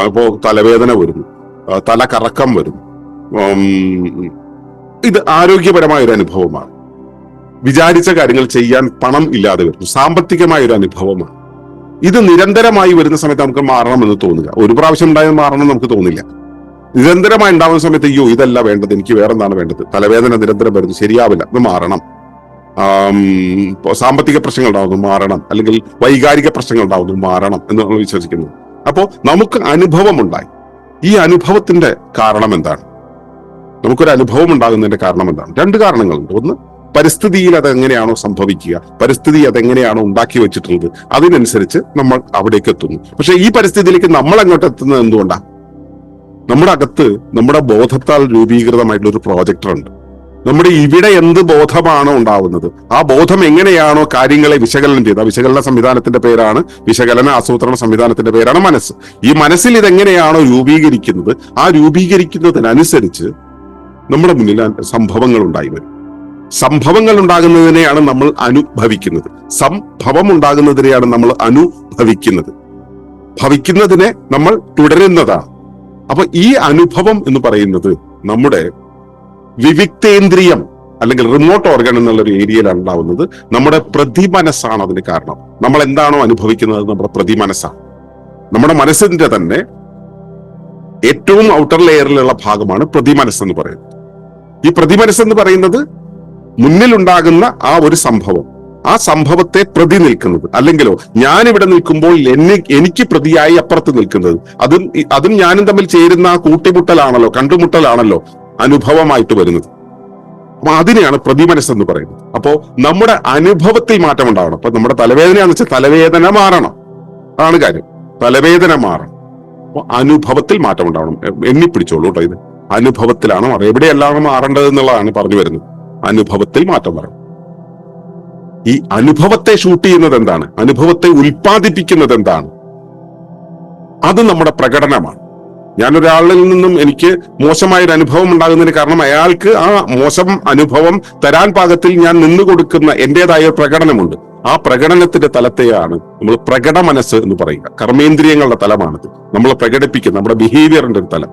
ഇപ്പോ തലവേദന വരുന്നു, തലകറക്കം വരുന്നു, ഇത് ആരോഗ്യപരമായ ഒരു അനുഭവമാണ്. വിചാരിച്ച കാര്യങ്ങൾ ചെയ്യാൻ പണം ഇല്ലാതെ വരുന്നു, സാമ്പത്തികമായ ഒരു അനുഭവമാണ്. ഇത് നിരന്തരമായി വരുന്ന സമയത്ത് നമുക്ക് മാറണമെന്ന് തോന്നുക. ഒരു പ്രാവശ്യം ഉണ്ടായത് മാറണം നമുക്ക് തോന്നില്ല. നിരന്തരമായി ഉണ്ടാവുന്ന സമയത്ത് അയ്യോ ഇതല്ല വേണ്ടത്, എനിക്ക് വേറെന്താണ് വേണ്ടത്, തലവേദന നിരന്തരം വരുന്നു, ശരിയാവില്ല, ഇത് മാറണം. സാമ്പത്തിക പ്രശ്നങ്ങൾ ഉണ്ടാവുന്നു, മാറണം. അല്ലെങ്കിൽ വൈകാരിക പ്രശ്നങ്ങൾ ഉണ്ടാവുന്നു, മാറണം എന്ന് നമ്മൾ വിശ്വസിക്കുന്നു. അപ്പോ നമുക്ക് അനുഭവം ഉണ്ടായി. ഈ അനുഭവത്തിന്റെ കാരണം എന്താണ്? നമുക്കൊരു അനുഭവം ഉണ്ടാകുന്നതിന്റെ കാരണം എന്താണ്? രണ്ട് കാരണങ്ങളുണ്ട്. ഒന്ന്, പരിസ്ഥിതിയിൽ അതെങ്ങനെയാണോ സംഭവിക്കുക, പരിസ്ഥിതി അതെങ്ങനെയാണോ ഉണ്ടാക്കി വെച്ചിട്ടുള്ളത്, അതിനനുസരിച്ച് നമ്മൾ അവിടേക്ക് എത്തുന്നു. പക്ഷെ ഈ പരിസ്ഥിതിയിലേക്ക് നമ്മൾ അങ്ങോട്ട് എത്തുന്നത് എന്തുകൊണ്ടാണ്? നമ്മുടെ അകത്ത് നമ്മുടെ ബോധത്താൽ രൂപീകൃതമായിട്ടുള്ള ഒരു പ്രോജക്ടർ ഉണ്ട്. നമ്മുടെ ഇവിടെ എന്ത് ബോധമാണോ ഉണ്ടാവുന്നത്, ആ ബോധം എങ്ങനെയാണോ കാര്യങ്ങളെ വിശകലനം ചെയ്ത്, ആ വിശകലന സംവിധാനത്തിന്റെ പേരാണ്, വിശകലന ആസൂത്രണ സംവിധാനത്തിന്റെ പേരാണ് മനസ്സ്. ഈ മനസ്സിൽ ഇതെങ്ങനെയാണോ രൂപീകരിക്കുന്നത്, ആ രൂപീകരിക്കുന്നതിനനുസരിച്ച് നമ്മുടെ മുന്നിൽ സംഭവങ്ങൾ ഉണ്ടായി വരും. സംഭവങ്ങൾ ഉണ്ടാകുന്നതിനെയാണ് നമ്മൾ അനുഭവിക്കുന്നത്, സംഭവം ഉണ്ടാകുന്നതിനെയാണ് നമ്മൾ അനുഭവിക്കുന്നത്, ഭവിക്കുന്നതിനെ നമ്മൾ തുടരുന്നതാണ്. അപ്പൊ ഈ അനുഭവം എന്ന് പറയുന്നത് നമ്മുടെ വിവിക്തേന്ദ്രിയം അല്ലെങ്കിൽ റിമോട്ട് ഓർഗൻ എന്നുള്ള ഒരു ഏരിയയിലാണ് ഉണ്ടാവുന്നത്. നമ്മുടെ പ്രതിമനസ്സാണ് അതിന് കാരണം. നമ്മൾ എന്താണോ അനുഭവിക്കുന്നത് നമ്മുടെ പ്രതിമനസ്സാണ്. നമ്മുടെ മനസ്സിന്റെ തന്നെ ഏറ്റവും ഔട്ടർ ലെയറിലുള്ള ഭാഗമാണ് പ്രതിമനസ് എന്ന് പറയുന്നത്. ഈ പ്രതിമനസ് എന്ന് പറയുന്നത് മുന്നിലുണ്ടാകുന്ന ആ ഒരു സംഭവം, ആ സംഭവത്തെ പ്രതി നിൽക്കുന്നത്, അല്ലെങ്കിലോ ഞാനിവിടെ നിൽക്കുമ്പോൾ എനിക്ക് പ്രതിയായി അപ്പുറത്ത് നിൽക്കുന്നത്, അതും ഞാനും തമ്മിൽ ചേരുന്ന ആ കൂട്ടിമുട്ടലാണല്ലോ, കണ്ടുമുട്ടലാണല്ലോ അനുഭവമായിട്ട് വരുന്നത്. അപ്പൊ അതിനെയാണ് പ്രതിമനസ് എന്ന് പറയുന്നത്. അപ്പോ നമ്മുടെ അനുഭവത്തിൽ മാറ്റം ഉണ്ടാവണം. അപ്പൊ നമ്മുടെ തലവേദനയാണെന്ന് വെച്ചാൽ തലവേദന മാറണം, അതാണ് കാര്യം. തലവേദന മാറണം. അപ്പൊ അനുഭവത്തിൽ മാറ്റം ഉണ്ടാവണം. എണ്ണിപ്പിടിച്ചോളൂ കേട്ടോ, ഇത് അനുഭവത്തിലാണ് മാറുക. എവിടെയെല്ലാം മാറേണ്ടത് എന്നുള്ളതാണ് പറഞ്ഞു വരുന്നത്. അനുഭവത്തിൽ മാറ്റം വരണം. ഈ അനുഭവത്തെ ഷൂട്ട് ചെയ്യുന്നത് എന്താണ്? അനുഭവത്തെ ഉൽപ്പാദിപ്പിക്കുന്നത് എന്താണ്? അത് നമ്മുടെ പ്രകടനമാണ്. ഞാനൊരാളിൽ നിന്നും എനിക്ക് മോശമായൊരു അനുഭവം ഉണ്ടാകുന്നതിന് കാരണം അയാൾക്ക് ആ മോശം അനുഭവം തരാൻ പാകത്തിൽ ഞാൻ നിന്നുകൊടുക്കുന്ന എന്റേതായ പ്രകടനമുണ്ട്. ആ പ്രകടനത്തിന്റെ തലത്തെയാണ് നമ്മൾ പ്രകട മനസ്സ് എന്ന് പറയുക. കർമ്മേന്ദ്രിയങ്ങളുടെ തലമാണിത്. നമ്മൾ പ്രകടിപ്പിക്കുന്ന നമ്മുടെ ബിഹേവിയറിന്റെ ഒരു തലം.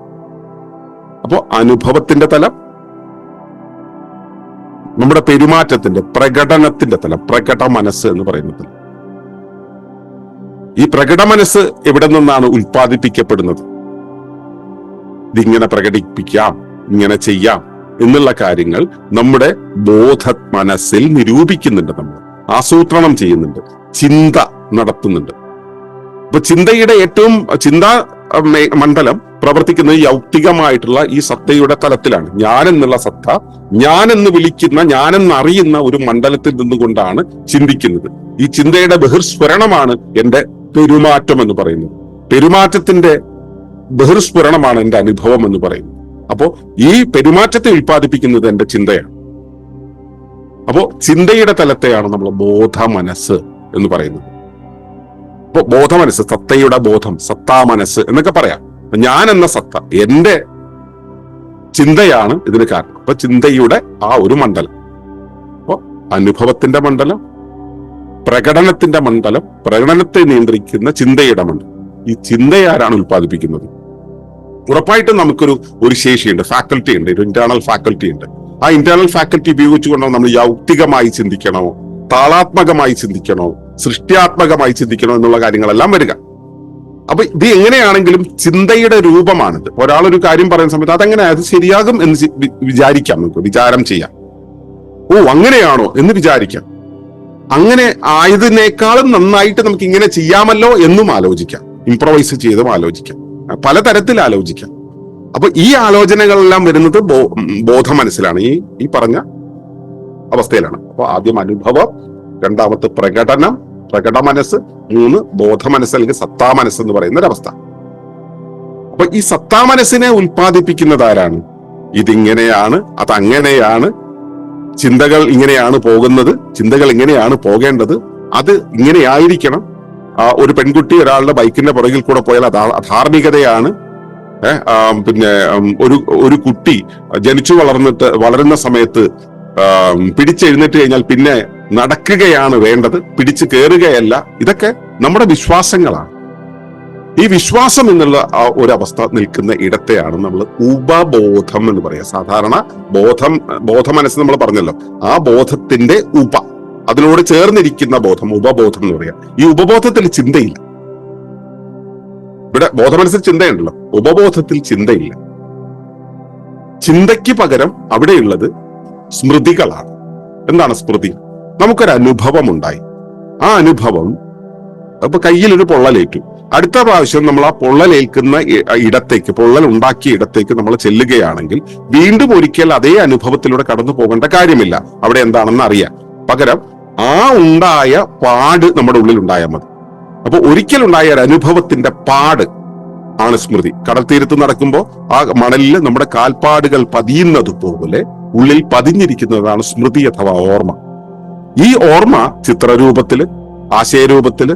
അപ്പോ അനുഭവത്തിന്റെ തലം, നമ്മുടെ പെരുമാറ്റത്തിന്റെ പ്രകടനത്തിന്റെ തലം, പ്രകട മനസ്സ് എന്ന് പറയുന്നത്. ഈ പ്രകട മനസ്സ് എവിടെ നിന്നാണ് ഉൽപ്പാദിപ്പിക്കപ്പെടുന്നത്? ഇതിങ്ങനെ പ്രകടിപ്പിക്കാം, ഇങ്ങനെ ചെയ്യാം എന്നുള്ള കാര്യങ്ങൾ നമ്മുടെ ബോധ മനസ്സിൽ നിരൂപിക്കുന്നുണ്ട്, നമ്മൾ ആസൂത്രണം ചെയ്യുന്നുണ്ട്, ചിന്ത നടത്തുന്നുണ്ട്. അപ്പൊ ചിന്തയുടെ ചിന്താ മണ്ഡലം പ്രവർത്തിക്കുന്നത് യൗക്തികമായിട്ടുള്ള ഈ സത്തയുടെ തലത്തിലാണ്. ഞാനെന്നുള്ള സത്ത, ഞാനെന്ന് വിളിക്കുന്ന, ഞാനെന്ന് അറിയുന്ന ഒരു മണ്ഡലത്തിൽ നിന്നുകൊണ്ടാണ് ചിന്തിക്കുന്നത്. ഈ ചിന്തയുടെ ബഹിർസ്ഫുരണമാണ് എന്റെ പെരുമാറ്റം എന്ന് പറയുന്നത്. പെരുമാറ്റത്തിന്റെ ബഹിർസ്ഫുരണമാണ് എന്റെ അനുഭവം എന്ന് പറയുന്നത്. അപ്പോ ഈ പെരുമാറ്റത്തെ ഉൽപ്പാദിപ്പിക്കുന്നത് എന്റെ ചിന്തയാണ്. അപ്പോ ചിന്തയുടെ തലത്തെയാണ് നമ്മൾ ബോധ മനസ്സ് എന്ന് പറയുന്നത്. അപ്പൊ ബോധമനസ്സ്, സത്തയുടെ ബോധം, സത്താ മനസ്സ് എന്നൊക്കെ പറയാം. ഞാൻ എന്ന സത്ത, എന്റെ ചിന്തയാണ് ഇതിന് കാരണം. അപ്പൊ ചിന്തയുടെ ആ ഒരു മണ്ഡലം, അപ്പൊ അനുഭവത്തിന്റെ മണ്ഡലം, പ്രകടനത്തിന്റെ മണ്ഡലം, പ്രകടനത്തെ നിയന്ത്രിക്കുന്ന ചിന്തയുടെ മണ്ഡലം. ഈ ചിന്തയാരാണ് ഉൽപ്പാദിപ്പിക്കുന്നത്? ഉറപ്പായിട്ടും നമുക്കൊരു ശേഷിയുണ്ട്, ഫാക്കൽറ്റി ഉണ്ട്, ഒരു ഇന്റേണൽ ഫാക്കൽറ്റി ഉണ്ട്. ആ ഇന്റേണൽ ഫാക്കൽറ്റി ഉപയോഗിച്ചുകൊണ്ടോ നമ്മൾ യൗക്തികമായി ചിന്തിക്കണോ, താളാത്മകമായി ചിന്തിക്കണോ, സൃഷ്ടിയാത്മകമായി ചിന്തിക്കണോ എന്നുള്ള കാര്യങ്ങളെല്ലാം വരിക. അപ്പൊ ഇത് എങ്ങനെയാണെങ്കിലും ചിന്തയുടെ രൂപമാണിത്. ഒരാളൊരു കാര്യം പറയുന്ന സമയത്ത് അതെങ്ങനെ അത് ശരിയാകും എന്ന് വിചാരിക്കാം, നമുക്ക് വിചാരം ചെയ്യാം. ഓ അങ്ങനെയാണോ എന്ന് വിചാരിക്കാം. അങ്ങനെ ആയതിനേക്കാളും നന്നായിട്ട് നമുക്ക് ഇങ്ങനെ ചെയ്യാമല്ലോ എന്നും ആലോചിക്കാം. ഇംപ്രവൈസ് ചെയ്തും ആലോചിക്കാം, പലതരത്തിൽ ആലോചിക്കാം. അപ്പൊ ഈ ആലോചനകളെല്ലാം വരുന്നത് ബോധ മനസ്സിലാണ്, ഈ പറഞ്ഞ അവസ്ഥയിലാണ്. അപ്പൊ ആദ്യം അനുഭവം, രണ്ടാമത്തെ പ്രകടനം, പ്രകട മനസ്സ്, മൂന്ന് ബോധ മനസ്സ് അല്ലെങ്കിൽ സത്താ മനസ്സ് എന്ന് പറയുന്ന ഒരവസ്ഥ. അപ്പൊ ഈ സത്താ മനസ്സിനെ ഉൽപ്പാദിപ്പിക്കുന്നത് ആരാണ്? ഇതിങ്ങനെയാണ്, അതങ്ങനെയാണ്, ചിന്തകൾ ഇങ്ങനെയാണ് പോകുന്നത്, ചിന്തകൾ ഇങ്ങനെയാണ് പോകേണ്ടത്, അത് ഇങ്ങനെയായിരിക്കണം. ഒരു പെൺകുട്ടി ഒരാളുടെ ബൈക്കിന്റെ പുറകിൽ കൂടെ പോയാൽ അത് അധാർമികതയാണ്. പിന്നെ ഒരു കുട്ടി ജനിച്ചു വളരുന്ന സമയത്ത് പിടിച്ചെഴുന്നേറ്റ് കഴിഞ്ഞാൽ പിന്നെ നടക്കുകയാണ് വേണ്ടത്, പിടിച്ചു കയറുകയല്ല. ഇതൊക്കെ നമ്മുടെ വിശ്വാസങ്ങളാണ്. ഈ വിശ്വാസം എന്നുള്ള ഒരവസ്ഥ നിൽക്കുന്ന ഇടത്തെയാണ് നമ്മൾ ഉപബോധം എന്ന് പറയുക. സാധാരണ ബോധ മനസ്സ് നമ്മൾ പറഞ്ഞല്ലോ, ആ ബോധത്തിന്റെ അതിനോട് ചേർന്നിരിക്കുന്ന ബോധം ഉപബോധം എന്ന് പറയാം. ഈ ഉപബോധത്തിൽ ചിന്തയില്ല. ഇവിടെ ബോധമനസ്സിൽ ചിന്തയുണ്ടല്ലോ, ഉപബോധത്തിൽ ചിന്തയില്ല. ചിന്തയ്ക്ക് പകരം അവിടെയുള്ളത് സ്മൃതികളാണ്. എന്താണ് സ്മൃതി? നമുക്കൊരു അനുഭവം ഉണ്ടായി. ആ അനുഭവം, അപ്പൊ കയ്യിലൊരു പൊള്ളലേറ്റു, അടുത്ത പ്രാവശ്യം നമ്മൾ ആ പൊള്ളലേൽക്കുന്ന ഇടത്തേക്ക്, പൊള്ളൽ ഉണ്ടാക്കിയ ഇടത്തേക്ക് നമ്മൾ ചെല്ലുകയാണെങ്കിൽ വീണ്ടും ഒരിക്കൽ അതേ അനുഭവത്തിലൂടെ കടന്നു പോകേണ്ട കാര്യമില്ല. അവിടെ എന്താണെന്ന് അറിയാം. പകരം ആ ഉണ്ടായ പാട് നമ്മുടെ ഉള്ളിൽ ഉണ്ടായാൽ മതി. അപ്പൊ ഒരിക്കലുണ്ടായ ഒരു അനുഭവത്തിന്റെ പാട് ആണ് സ്മൃതി. കടൽ തീരത്ത് നടക്കുമ്പോൾ ആ മണലിൽ നമ്മുടെ കാൽപ്പാടുകൾ പതിയുന്നത് പോലെ ഉള്ളിൽ പതിഞ്ഞിരിക്കുന്നതാണ് സ്മൃതി അഥവാ ഓർമ്മ. ഈ ഓർമ്മ ചിത്രരൂപത്തില്, ആശയരൂപത്തില്,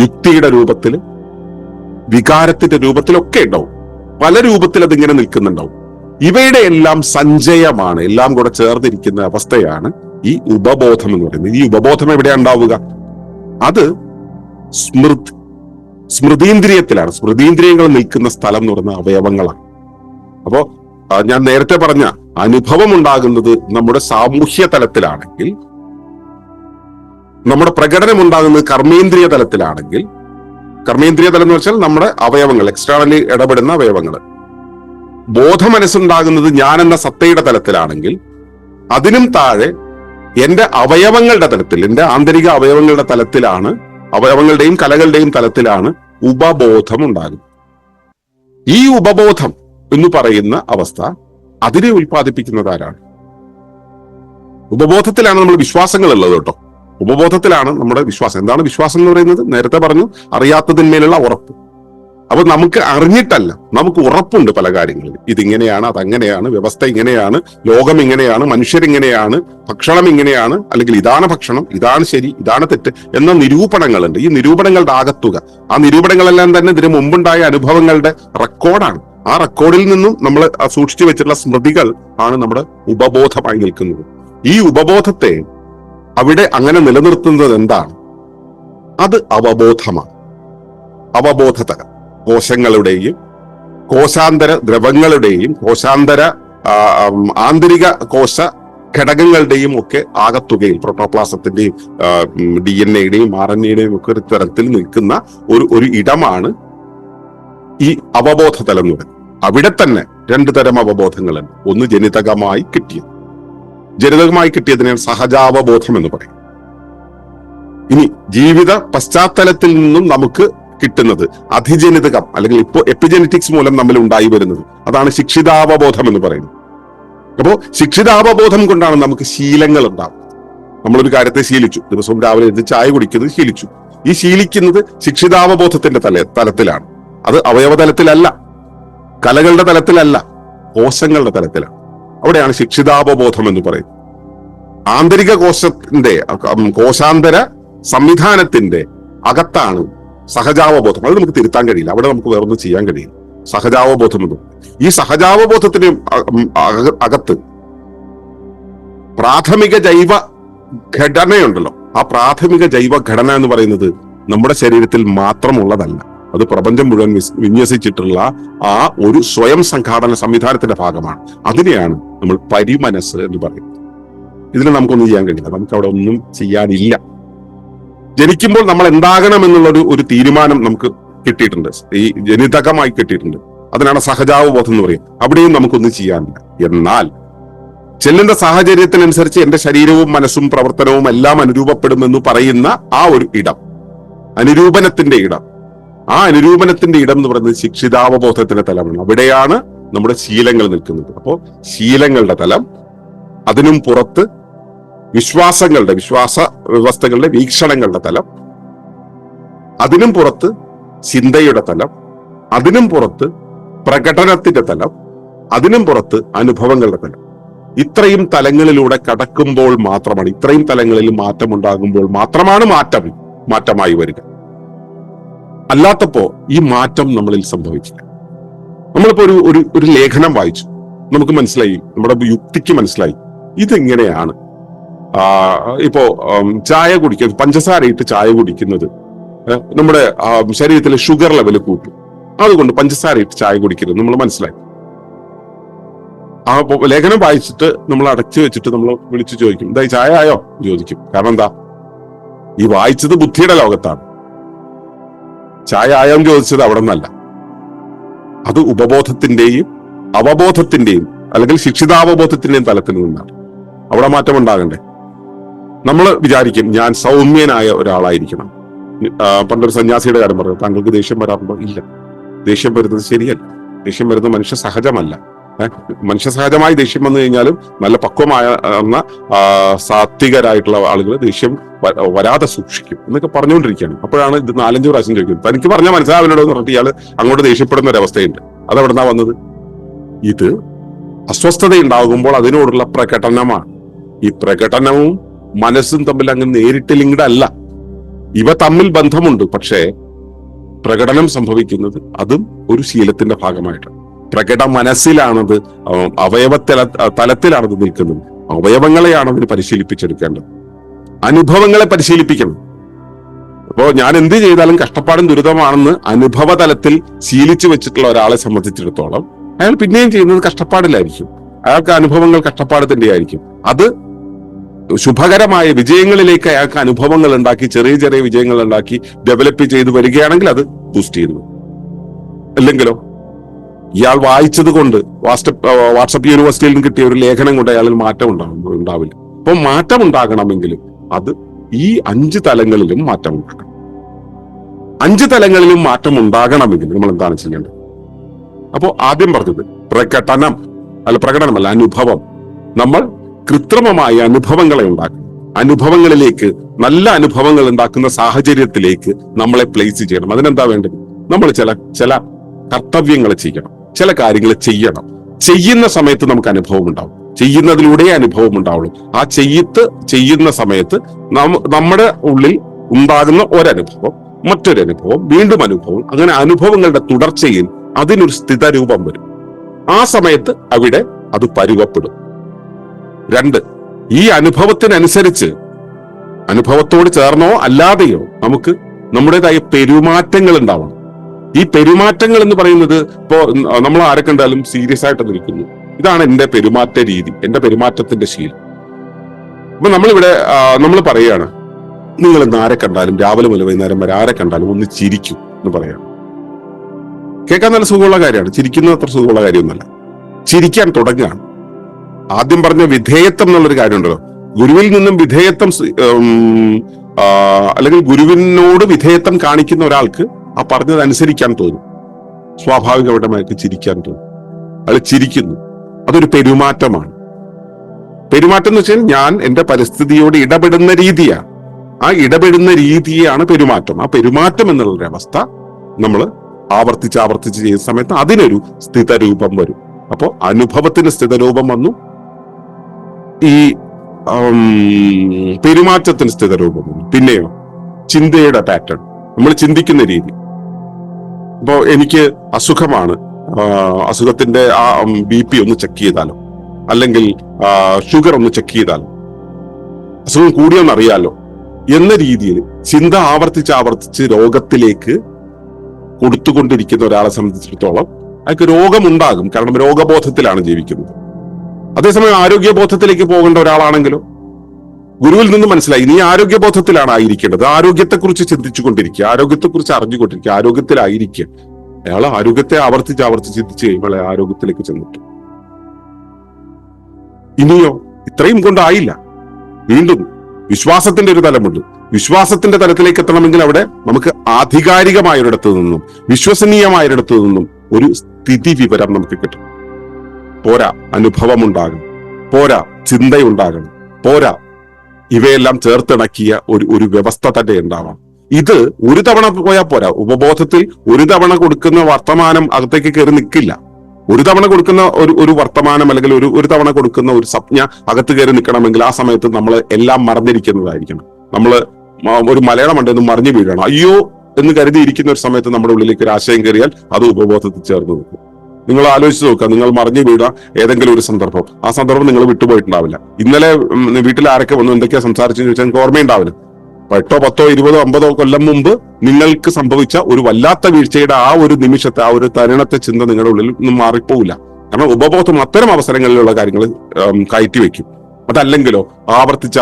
യുക്തിയുടെ രൂപത്തില്, വികാരത്തിന്റെ രൂപത്തിലൊക്കെ ഉണ്ടാവും. പല രൂപത്തിൽ അതിങ്ങനെ നിൽക്കുന്നുണ്ടാവും. ഇവയുടെ എല്ലാം സഞ്ചയമാണ്, എല്ലാം കൂടെ ചേർന്നിരിക്കുന്ന അവസ്ഥയാണ് ഈ ഉപബോധം എന്ന് പറയുന്നത്. ഈ ഉപബോധം എവിടെയാണ് ഉണ്ടാവുക? അത് സ്മൃതീന്ദ്രിയത്തിലാണ്. സ്മൃതീന്ദ്രിയങ്ങൾ നിൽക്കുന്ന സ്ഥലം എന്ന് പറയുന്ന അവയവങ്ങളാണ്. അപ്പോ ഞാൻ നേരത്തെ പറഞ്ഞ അനുഭവം ഉണ്ടാകുന്നത് നമ്മുടെ സാമൂഹ്യ തലത്തിലാണെങ്കിൽ, നമ്മുടെ പ്രകടനം ഉണ്ടാകുന്നത് കർമ്മേന്ദ്രിയ തലത്തിലാണെങ്കിൽ, കർമ്മേന്ദ്രിയ തലം എന്ന് വെച്ചാൽ നമ്മുടെ അവയവങ്ങൾ, എക്സ്റ്റേണലി ഇടപെടുന്ന അവയവങ്ങൾ. ബോധ മനസ്സുണ്ടാകുന്നത് ഞാൻ എന്ന സത്തയുടെ തലത്തിലാണെങ്കിൽ, അതിനും താഴെ എന്റെ അവയവങ്ങളുടെ തലത്തിൽ, എന്റെ ആന്തരിക അവയവങ്ങളുടെ തലത്തിലാണ്, അവയവങ്ങളുടെയും കലകളുടെയും തലത്തിലാണ് ഉപബോധം ഉണ്ടാകുന്നത്. ഈ ഉപബോധം എന്ന് പറയുന്ന അവസ്ഥ, അതിനെ ഉൽപ്പാദിപ്പിക്കുന്നത് ആരാണ്? ഉപബോധത്തിലാണ് നമ്മൾ വിശ്വാസങ്ങൾ ഉള്ളത് കേട്ടോ. ഉപബോധത്തിലാണ് നമ്മുടെ വിശ്വാസം. എന്താണ് വിശ്വാസം എന്ന് പറയുന്നത്? നേരത്തെ പറഞ്ഞു, അറിയാത്തതിന്മേലുള്ള ഉറപ്പ്. അപ്പൊ നമുക്ക് അറിഞ്ഞിട്ടല്ല, നമുക്ക് ഉറപ്പുണ്ട് പല കാര്യങ്ങളിലും. ഇതിങ്ങനെയാണ്, അതങ്ങനെയാണ്, വ്യവസ്ഥ ഇങ്ങനെയാണ്, ലോകം ഇങ്ങനെയാണ്, മനുഷ്യരിങ്ങനെയാണ്, ഭക്ഷണം ഇങ്ങനെയാണ്, അല്ലെങ്കിൽ ഇതാണ് ഭക്ഷണം, ഇതാണ് ശരി, ഇതാണ് തെറ്റ് എന്ന നിരൂപണങ്ങളുണ്ട്. ഈ നിരൂപണങ്ങളുടെ ആകത്തുക, ആ നിരൂപണങ്ങളെല്ലാം തന്നെ ഇതിനു മുമ്പുണ്ടായ അനുഭവങ്ങളുടെ റെക്കോർഡാണ്. ആ റെക്കോർഡിൽ നിന്നും നമ്മൾ സൂക്ഷിച്ചു വെച്ചിട്ടുള്ള സ്മൃതികൾ ആണ് നമ്മുടെ ഉപബോധമായി നിൽക്കുന്നത്. ഈ ഉപബോധത്തെ അവിടെ അങ്ങനെ നിലനിർത്തുന്നത് എന്താണ്? അത് അവബോധമാണ്. അവബോധത കോശങ്ങളുടെയും കോശാന്തര ദ്രവങ്ങളുടെയും കോശാന്തര ആന്തരിക കോശ ഘടകങ്ങളുടെയും ഒക്കെ ആകത്തുകയിൽ, പ്രോട്ടോപ്ലാസത്തിന്റെയും DNA-യുടെയും RNA-യുടെയും ഒക്കെ ഒരു തരത്തിൽ നിൽക്കുന്ന ഒരു ഇടമാണ് ഈ അവബോധതലം എന്ന് പറയുന്നത്. അവിടെ തന്നെ രണ്ടു തരം അവബോധങ്ങളുണ്ട്. ഒന്ന് ജനിതകമായി കിട്ടിയത്. ജനിതകമായി കിട്ടിയതിനെ സഹജാവബോധം എന്ന് പറയും. ഇനി ജീവിത പശ്ചാത്തലത്തിൽ നിന്നും നമുക്ക് കിട്ടുന്നത് അധിജനിതകം, അല്ലെങ്കിൽ ഇപ്പോൾ എപ്പിജനറ്റിക്സ് മൂലം നമ്മൾ ഉണ്ടായി വരുന്നത്, അതാണ് ശിക്ഷിതാവബോധം എന്ന് പറയുന്നത്. അപ്പോ ശിക്ഷിതാവബോധം കൊണ്ടാണ് നമുക്ക് ശീലങ്ങൾ ഉണ്ടാവുന്നത്. നമ്മളൊരു കാര്യത്തെ ശീലിച്ചു, ദിവസവും രാവിലെ എഴുതി ചായ കുടിക്കുന്നത് ശീലിച്ചു. ഈ ശീലിക്കുന്നത് ശിക്ഷിതാവബോധത്തിന്റെ തലത്തിലാണ്. അത് അവയവതലത്തിലല്ല, കലകളുടെ തലത്തിലല്ല, കോശങ്ങളുടെ തലത്തിലാണ്. അവിടെയാണ് ശിക്ഷിതാവബോധം എന്ന് പറയുന്നത്. ആന്തരിക കോശത്തിന്റെ, കോശാന്തര സംവിധാനത്തിന്റെ അകത്താണ് സഹജാവബോധം. അത് നമുക്ക് തിരുത്താൻ കഴിയില്ല, അവിടെ നമുക്ക് വേറൊന്നും ചെയ്യാൻ കഴിയില്ല. സഹജാവബോധം എന്ന്. ഈ സഹജാവബോധത്തിന് അകത്ത് പ്രാഥമിക ജൈവ ഘടനയുണ്ടല്ലോ. ആ പ്രാഥമിക ജൈവ ഘടന എന്ന് പറയുന്നത് നമ്മുടെ ശരീരത്തിൽ മാത്രമുള്ളതല്ല, അത് പ്രപഞ്ചം മുഴുവൻ വിന്യസിച്ചിട്ടുള്ള ആ ഒരു സ്വയം സംഘാടന സംവിധാനത്തിന്റെ ഭാഗമാണ്. അതിനെയാണ് നമ്മൾ പരിമനസ് എന്ന് പറയുന്നത്. ഇതിന് നമുക്കൊന്നും ചെയ്യാൻ കഴിയില്ല, നമുക്ക് അവിടെ ഒന്നും ചെയ്യാനില്ല. ജനിക്കുമ്പോൾ നമ്മൾ എന്താകണം എന്നുള്ള ഒരു തീരുമാനം നമുക്ക് കിട്ടിയിട്ടുണ്ട്, ഈ ജനിതകമായി കിട്ടിയിട്ടുണ്ട്. അതിനാണ് സഹജാവബോധം എന്ന് പറയും. അവിടെയും നമുക്കൊന്നും ചെയ്യാനില്ല. എന്നാൽ ചെല്ലുന്ന സാഹചര്യത്തിനനുസരിച്ച് എന്റെ ശരീരവും മനസ്സും പ്രവർത്തനവും എല്ലാം അനുരൂപപ്പെടുമെന്ന് പറയുന്ന ആ ഒരു ഇടം, അനുരൂപനത്തിന്റെ ഇടം, ആ അനുരൂപനത്തിന്റെ ഇടം എന്ന് പറയുന്നത് ശിക്ഷിതാവബോധത്തിന്റെ തലമാണ്. അവിടെയാണ് നമ്മുടെ ശീലങ്ങൾ നിൽക്കുന്നത്. അപ്പോ ശീലങ്ങളുടെ തലം, അതിനും പുറത്ത് വിശ്വാസ വ്യവസ്ഥകളുടെ വീക്ഷണങ്ങളുടെ തലം, അതിനും പുറത്ത് ചിന്തയുടെ തലം, അതിനും പുറത്ത് പ്രകടനത്തിന്റെ തലം, അതിനും പുറത്ത് അനുഭവങ്ങളുടെ തലം. ഇത്രയും തലങ്ങളിലൂടെ കടക്കുമ്പോൾ മാത്രമാണ്, ഇത്രയും തലങ്ങളിൽ മാറ്റം ഉണ്ടാകുമ്പോൾ മാത്രമാണ് മാറ്റമായി വരിക. അല്ലാത്തപ്പോ ഈ മാറ്റം നമ്മളിൽ സംഭവിച്ചില്ല. നമ്മളിപ്പോ ഒരു ലേഖനം വായിച്ചു, നമുക്ക് മനസ്സിലായി, നമ്മുടെ യുക്തിക്ക് മനസ്സിലായി ഇതെങ്ങനെയാണ്. ഇപ്പോ ചായ കുടിക്കുന്നത്, പഞ്ചസാര ഇട്ട് ചായ കുടിക്കുന്നത് നമ്മുടെ ശരീരത്തിലെ ഷുഗർ ലെവൽ കൂട്ടും, അതുകൊണ്ട് പഞ്ചസാര ഇട്ട് ചായ കുടിക്കരുത് നമ്മൾ മനസ്സിലായി. ആ ലേഖനം വായിച്ചിട്ട് നമ്മൾ അടച്ചു വെച്ചിട്ട് നമ്മൾ വിളിച്ചു ചോദിക്കും, എന്താ ചായ ആയോ ചോദിക്കും. കാരണം എന്താ, ഈ വായിച്ചത് ബുദ്ധിയുടെ ലോകത്താണ്. ചായ ആയോ എന്ന് ചോദിച്ചത് അവിടെ നിന്നല്ല, അത് ഉപബോധത്തിന്റെയും അവബോധത്തിന്റെയും അല്ലെങ്കിൽ ശിക്ഷിതാവബോധത്തിന്റെയും തലത്തിൽ നിന്നാണ്. അവിടെ മാറ്റം ഉണ്ടാകണ്ടേ. നമ്മൾ വിചാരിക്കും ഞാൻ സൗമ്യനായ ഒരാളായിരിക്കണം. പണ്ടൊരു സന്യാസിയുടെ കാര്യം പറഞ്ഞു, താങ്കൾക്ക് ദേഷ്യം വരാറുണ്ടോ? ഇല്ല, ദേഷ്യം വരുന്നത് ശരിയല്ല. ദേഷ്യം വരുന്നത് മനുഷ്യ സഹജമല്ല. മനുഷ്യ സഹജമായി ദേഷ്യം വന്നു കഴിഞ്ഞാലും നല്ല പക്വമായ സാത്വികരായിട്ടുള്ള ആളുകൾ ദേഷ്യം വരാതെ സൂക്ഷിക്കും എന്നൊക്കെ പറഞ്ഞുകൊണ്ടിരിക്കുകയാണ്. അപ്പോഴാണ് ഇത് 4-5 പ്രാവശ്യം ചോദിക്കുന്നത്, തനിക്ക് പറഞ്ഞാൽ മനസ്സിലാവില്ലടോ എന്ന് പറഞ്ഞിട്ട് ഇയാൾ അങ്ങോട്ട് ദേഷ്യപ്പെടുന്ന ഒരവസ്ഥയുണ്ട്. അതെവിടുന്നാ വന്നത്? ഇത് അസ്വസ്ഥത ഉണ്ടാകുമ്പോൾ അതിനോടുള്ള പ്രകടനമാണ്. ഈ പ്രകടനവും മനസ്സും തമ്മിൽ അങ്ങ് നേരിട്ട് ലിങ്ക്ഡ് അല്ല. ഇവ തമ്മിൽ ബന്ധമുണ്ട്, പക്ഷേ പ്രകടനം സംഭവിക്കുന്നത് അതും ഒരു ശീലത്തിന്റെ ഭാഗമായിട്ടാണ്. പ്രകട മനസ്സിലാണത്, തലത്തിലാണത് നിൽക്കുന്നത്. അവയവങ്ങളെയാണ് അതിന് പരിശീലിപ്പിച്ചെടുക്കേണ്ടത്, അനുഭവങ്ങളെ പരിശീലിപ്പിക്കണം. അപ്പോ ഞാൻ എന്ത് ചെയ്താലും കഷ്ടപ്പാടും ദുരിതമാണെന്ന് അനുഭവ തലത്തിൽ ശീലിച്ചു വെച്ചിട്ടുള്ള ഒരാളെ സംബന്ധിച്ചിടത്തോളം അയാൾ പിന്നെയും ചെയ്യുന്നത് കഷ്ടപ്പാടിലായിരിക്കും. അയാൾക്ക് അനുഭവങ്ങൾ കഷ്ടപ്പാട് തന്നെയായിരിക്കും. അത് ശുഭകരമായ വിജയങ്ങളിലേക്ക് അയാൾക്ക് അനുഭവങ്ങൾ ഉണ്ടാക്കി, ചെറിയ ചെറിയ വിജയങ്ങൾ ഉണ്ടാക്കി ഡെവലപ്പ് ചെയ്ത് വരികയാണെങ്കിൽ അത് ബൂസ്റ്റ് ചെയ്യുന്നു. അല്ലെങ്കിലോ ഇയാൾ വായിച്ചത് കൊണ്ട് വാട്സപ്പ് യൂണിവേഴ്സിറ്റിയിൽ നിന്ന് കിട്ടിയ ഒരു ലേഖനം കൊണ്ട് അയാളിൽ മാറ്റം ഉണ്ടാവില്ല. അപ്പൊ മാറ്റം ഉണ്ടാകണമെങ്കിലും അത് ഈ 5 തലങ്ങളിലും മാറ്റം ഉണ്ടാക്കണം. 5 തലങ്ങളിലും മാറ്റം ഉണ്ടാകണമെങ്കിൽ നമ്മൾ എന്താണ് ചെയ്യേണ്ടത്? അപ്പോ ആദ്യം പറഞ്ഞത് പ്രകടനമല്ല, അനുഭവം. നമ്മൾ കൃത്രിമമായ അനുഭവങ്ങളെ ഉണ്ടാക്കണം. അനുഭവങ്ങളിലേക്ക്, നല്ല അനുഭവങ്ങൾ ഉണ്ടാക്കുന്ന സാഹചര്യത്തിലേക്ക് നമ്മളെ പ്ലേസ് ചെയ്യണം. അതിനെന്താ വേണ്ടത്? നമ്മൾ ചില കർത്തവ്യങ്ങൾ ചെയ്യണം, ചില കാര്യങ്ങൾ ചെയ്യണം. ചെയ്യുന്ന സമയത്ത് നമുക്ക് അനുഭവം ഉണ്ടാവും, ചെയ്യുന്നതിലൂടെ അനുഭവം ഉണ്ടാവുള്ളൂ. ആ ചെയ്യുന്ന സമയത്ത് നമ്മുടെ ഉള്ളിൽ ഉണ്ടാകുന്ന ഒരനുഭവം, മറ്റൊരു അനുഭവം, വീണ്ടും അനുഭവം, അങ്ങനെ അനുഭവങ്ങളുടെ തുടർച്ചയിൽ അതിനൊരു സ്ഥിതരൂപം വരും. ആ സമയത്ത് അവിടെ അത് പരുവപ്പെടും. 2, ഈ അനുഭവത്തിനനുസരിച്ച്, അനുഭവത്തോട് ചേർന്നോ അല്ലാതെയോ നമുക്ക് നമ്മുടേതായ പെരുമാറ്റങ്ങൾ ഉണ്ടാവണം. ഈ പെരുമാറ്റങ്ങൾ എന്ന് പറയുന്നത് ഇപ്പോ നമ്മൾ ആരെ കണ്ടാലും സീരിയസ് ആയിട്ട് നിൽക്കുന്നു, ഇതാണ് എന്റെ പെരുമാറ്റ രീതി, എന്റെ പെരുമാറ്റത്തിന്റെ ശീലം. അപ്പൊ നമ്മൾ പറയാണ്, നിങ്ങൾ ഇന്ന് ആരെ കണ്ടാലും രാവിലെ മുതൽ വൈകുന്നേരം വരെ ആരെ കണ്ടാലും ഒന്ന് ചിരിക്കും എന്ന് പറയാണ്. കേൾക്കാൻ നല്ല സുഖമുള്ള കാര്യമാണ്, ചിരിക്കുന്നത് അത്ര സുഖമുള്ള കാര്യമൊന്നുമല്ല. ചിരിക്കാൻ തുടങ്ങുകയാണ്. ആദ്യം പറഞ്ഞ വിധേയത്വം എന്നുള്ളൊരു കാര്യമുണ്ടല്ലോ, ഗുരുവിൽ നിന്നും വിധേയത്വം അല്ലെങ്കിൽ ഗുരുവിനോട് വിധേയത്വം കാണിക്കുന്ന ഒരാൾക്ക് ആ പറഞ്ഞത് അനുസരിക്കാൻ തോന്നും, സ്വാഭാവികമായിട്ട് ചിരിക്കാൻ തോന്നും. അയാൾ ചിരിക്കുന്നു, അതൊരു പെരുമാറ്റമാണ്. പെരുമാറ്റം എന്ന് വെച്ചാൽ ഞാൻ എന്റെ പരിസ്ഥിതിയോട് ഇടപെടുന്ന രീതിയാണ്. ആ ഇടപെടുന്ന രീതിയാണ് പെരുമാറ്റം. ആ പെരുമാറ്റം എന്നുള്ളൊരവസ്ഥ നമ്മൾ ആവർത്തിച്ച് ചെയ്യുന്ന സമയത്ത് അതിനൊരു സ്ഥിതരൂപം വരും. അപ്പോ അനുഭവത്തിന് സ്ഥിതരൂപം വന്നു, ഈ പെരുമാറ്റത്തിന് സ്ഥിതരൂപം വന്നു. പിന്നെയോ ചിന്തയുടെ പാറ്റേൺ, നമ്മൾ ചിന്തിക്കുന്ന രീതി. ഇപ്പോ എനിക്ക് അസുഖമാണ്, അസുഖത്തിന്റെ ആ BP ഒന്ന് ചെക്ക് ചെയ്താലോ, അല്ലെങ്കിൽ ഷുഗർ ഒന്ന് ചെക്ക് ചെയ്താലോ, അസുഖം കൂടിയോന്നറിയാലോ എന്ന രീതിയിൽ ചിന്ത ആവർത്തിച്ച് രോഗത്തിലേക്ക് കൊടുത്തുകൊണ്ടിരിക്കുന്ന ഒരാളെ സംബന്ധിച്ചിടത്തോളം അയാൾക്ക് രോഗമുണ്ടാകും. കാരണം രോഗബോധത്തിലാണ് ജീവിക്കുന്നത്. അതേസമയം ആരോഗ്യബോധത്തിലേക്ക് പോകേണ്ട ഒരാളാണെങ്കിലോ ഗുരുവിൽ നിന്ന് മനസ്സിലായി നീ ആരോഗ്യബോധത്തിലാണ് ആയിരിക്കേണ്ടത്, ആരോഗ്യത്തെക്കുറിച്ച് ചിന്തിച്ചുകൊണ്ടിരിക്കുക, ആരോഗ്യത്തെക്കുറിച്ച് അറിഞ്ഞുകൊണ്ടിരിക്കുക, ആരോഗ്യത്തിലായിരിക്കുക. അയാൾ ആരോഗ്യത്തെ ആവർത്തിച്ച് ചിന്തിച്ച് കഴിയുമ്പോൾ ആരോഗ്യത്തിലേക്ക് ചെന്നിട്ടു. ഇനിയോ ഇത്രയും കൊണ്ടായില്ല. വീണ്ടും വിശ്വാസത്തിന്റെ ഒരു തലമുണ്ട്. വിശ്വാസത്തിന്റെ തലത്തിലേക്ക് എത്തണമെങ്കിൽ അവിടെ നമുക്ക് ആധികാരികമായൊരിടത്തു നിന്നും വിശ്വസനീയമായൊരിടത്തു നിന്നും ഒരു സ്ഥിതി വിവരം നമുക്ക് കിട്ടും. പോരാ, അനുഭവം ഉണ്ടാകണം, പോരാ ചിന്തയുണ്ടാകണം, പോരാ ഇവയെല്ലാം ചേർത്തിണക്കിയ ഒരു വ്യവസ്ഥ തന്നെ ഉണ്ടാവാം. ഇത് ഒരു തവണ പോയാൽ പോരാ. ഉപബോധത്തിൽ ഒരു തവണ കൊടുക്കുന്ന വർത്തമാനം അകത്തേക്ക് കയറി നിൽക്കില്ല. ഒരു തവണ കൊടുക്കുന്ന ഒരു വർത്തമാനം അല്ലെങ്കിൽ ഒരു തവണ കൊടുക്കുന്ന ഒരു സംജ്ഞ അകത്ത് കയറി നിൽക്കണമെങ്കിൽ ആ സമയത്ത് നമ്മൾ എല്ലാം മറന്നിരിക്കുന്നതായിരിക്കണം. നമ്മൾ ഒരു മലയാളം ഉണ്ടെന്ന് മറിഞ്ഞു വീഴണം. അയ്യോ എന്ന് കരുതിയിരിക്കുന്ന ഒരു സമയത്ത് നമ്മുടെ ഉള്ളിലേക്ക് ഒരു ആശയം കയറിയാൽ അത് ഉപബോധത്തിൽ ചേർന്ന് നിൽക്കും. നിങ്ങൾ ആലോചിച്ച് നോക്കുക, നിങ്ങൾ മറിഞ്ഞു വീഴുക ഏതെങ്കിലും ഒരു സന്ദർഭം, ആ സന്ദർഭം നിങ്ങൾ വിട്ടുപോയിട്ടുണ്ടാവില്ല. ഇന്നലെ വീട്ടിൽ ആരൊക്കെ വന്നു എന്തൊക്കെയാ സംസാരിച്ചെന്ന് ചോദിച്ചാൽ നിങ്ങൾക്ക് ഓർമ്മയുണ്ടാവില്ല. 8, 10, 20, 50 കൊല്ലം മുമ്പ് നിങ്ങൾക്ക് സംഭവിച്ച ഒരു വല്ലാത്ത വീഴ്ചയുടെ ആ ഒരു നിമിഷത്തെ, ആ ഒരു തരുണത്തെ ചിന്ത നിങ്ങളുടെ ഉള്ളിൽ ഒന്നും മാറിപ്പോവില്ല. കാരണം ഉപബോധം അത്തരം അവസരങ്ങളിലുള്ള കാര്യങ്ങൾ കയറ്റി വെക്കും. അതല്ലെങ്കിലോ ആവർത്തിച്ച്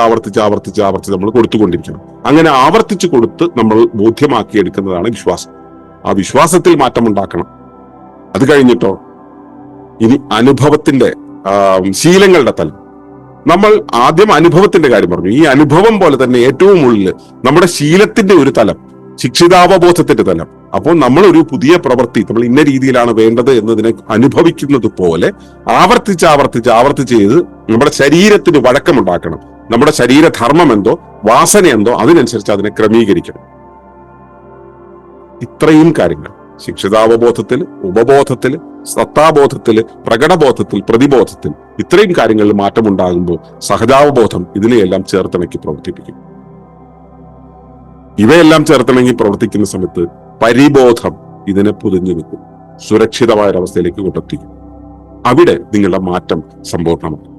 നമ്മൾ കൊടുത്തുകൊണ്ടിരിക്കണം. അങ്ങനെ ആവർത്തിച്ച് കൊടുത്ത് നമ്മൾ ബോധ്യമാക്കിയെടുക്കുന്നതാണ് വിശ്വാസം. ആ വിശ്വാസത്തിൽ മാറ്റം ഉണ്ടാക്കണം. അത് കഴിഞ്ഞിട്ടോ ഇനി അനുഭവത്തിന്റെ ശീലങ്ങളുടെ തലം. നമ്മൾ ആദ്യം അനുഭവത്തിന്റെ കാര്യം പറഞ്ഞു. ഈ അനുഭവം പോലെ തന്നെ ഏറ്റവും ഉള്ളിൽ നമ്മുടെ ശീലത്തിന്റെ ഒരു തലം, ശിക്ഷിതാവബോധത്തിന്റെ തലം. അപ്പോൾ നമ്മൾ ഒരു പുതിയ പ്രവൃത്തി നമ്മൾ ഇന്ന രീതിയിലാണ് വേണ്ടത് എന്നതിനെ അനുഭവിക്കുന്നത് പോലെ ആവർത്തിച്ച് ചെയ്ത് നമ്മുടെ ശരീരത്തിന് വഴക്കമുണ്ടാക്കണം. നമ്മുടെ ശരീരധർമ്മം എന്തോ വാസന എന്തോ അതിനനുസരിച്ച് അതിനെ ക്രമീകരിക്കണം. ഇത്രയും കാര്യങ്ങൾ ശിക്ഷിതാവബോധത്തിൽ, ഉപബോധത്തിൽ, സത്താബോധത്തിൽ, പ്രകടബോധത്തിൽ, പ്രതിബോധത്തിൽ ഇത്രയും കാര്യങ്ങളിൽ മാറ്റമുണ്ടാകുമ്പോൾ സഹജാവബോധം ഇതിനെയെല്ലാം ചേർത്തിണക്കി പ്രവർത്തിപ്പിക്കും. ഇവയെല്ലാം ചേർത്തിണങ്ങി പ്രവർത്തിക്കുന്ന സമയത്ത് പരിബോധം ഇതിനെ പൊതിഞ്ഞു നിൽക്കും, സുരക്ഷിതമായ ഒരവസ്ഥയിലേക്ക് കൊണ്ടെത്തിക്കും. അവിടെ നിങ്ങളുടെ മാറ്റം സമ്പൂർണ്ണമാകും.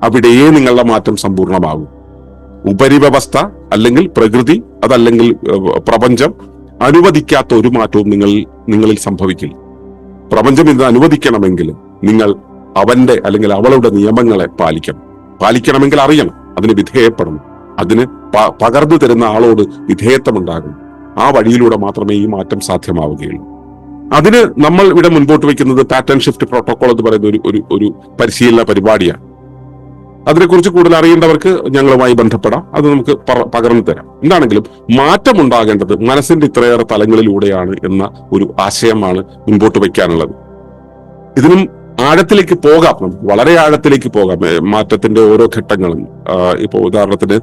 അവിടെയേ നിങ്ങളുടെ മാറ്റം സമ്പൂർണ്ണമാകും. ഉപരിവ്യവസ്ഥ അല്ലെങ്കിൽ പ്രകൃതി, അതല്ലെങ്കിൽ പ്രപഞ്ചം അനുവദിക്കാത്ത ഒരു മാറ്റവും നിങ്ങളിൽ സംഭവിക്കില്ല. പ്രപഞ്ചം ഇത് അനുവദിക്കണമെങ്കിൽ നിങ്ങൾ അവന്റെ അല്ലെങ്കിൽ അവളുടെ നിയമങ്ങളെ പാലിക്കണമെങ്കിൽ അറിയണം, അതിന് വിധേയപ്പെടണം, അതിന് പകർന്നു തരുന്ന ആളോട് വിധേയത്വമുണ്ടാകണം. ആ വഴിയിലൂടെ മാത്രമേ ഈ മാറ്റം സാധ്യമാവുകയുള്ളൂ. അതിന് നമ്മൾ ഇവിടെ മുൻപോട്ട് വയ്ക്കുന്നത് പാറ്റേൺ ഷിഫ്റ്റ് പ്രോട്ടോകോൾ എന്ന് പറയുന്ന ഒരു പരിശീലന പരിപാടിയാണ്. അതിനെക്കുറിച്ച് കൂടുതൽ അറിയേണ്ടവർക്ക് ഞങ്ങളുമായി ബന്ധപ്പെടാം, അത് നമുക്ക് പകർന്നു തരാം. എന്താണെങ്കിലും മാറ്റം ഉണ്ടാകേണ്ടത് മനസ്സിന്റെ ഇത്രയേറെ തലങ്ങളിലൂടെയാണ് എന്ന ഒരു ആശയമാണ് മുൻപോട്ട് വയ്ക്കാനുള്ളത്. ഇതിനും ആഴത്തിലേക്ക് പോകാം, നമുക്ക് വളരെ ആഴത്തിലേക്ക് പോകാം. മാറ്റത്തിന്റെ ഓരോ ഘട്ടങ്ങളും, ഇപ്പൊ ഉദാഹരണത്തിന്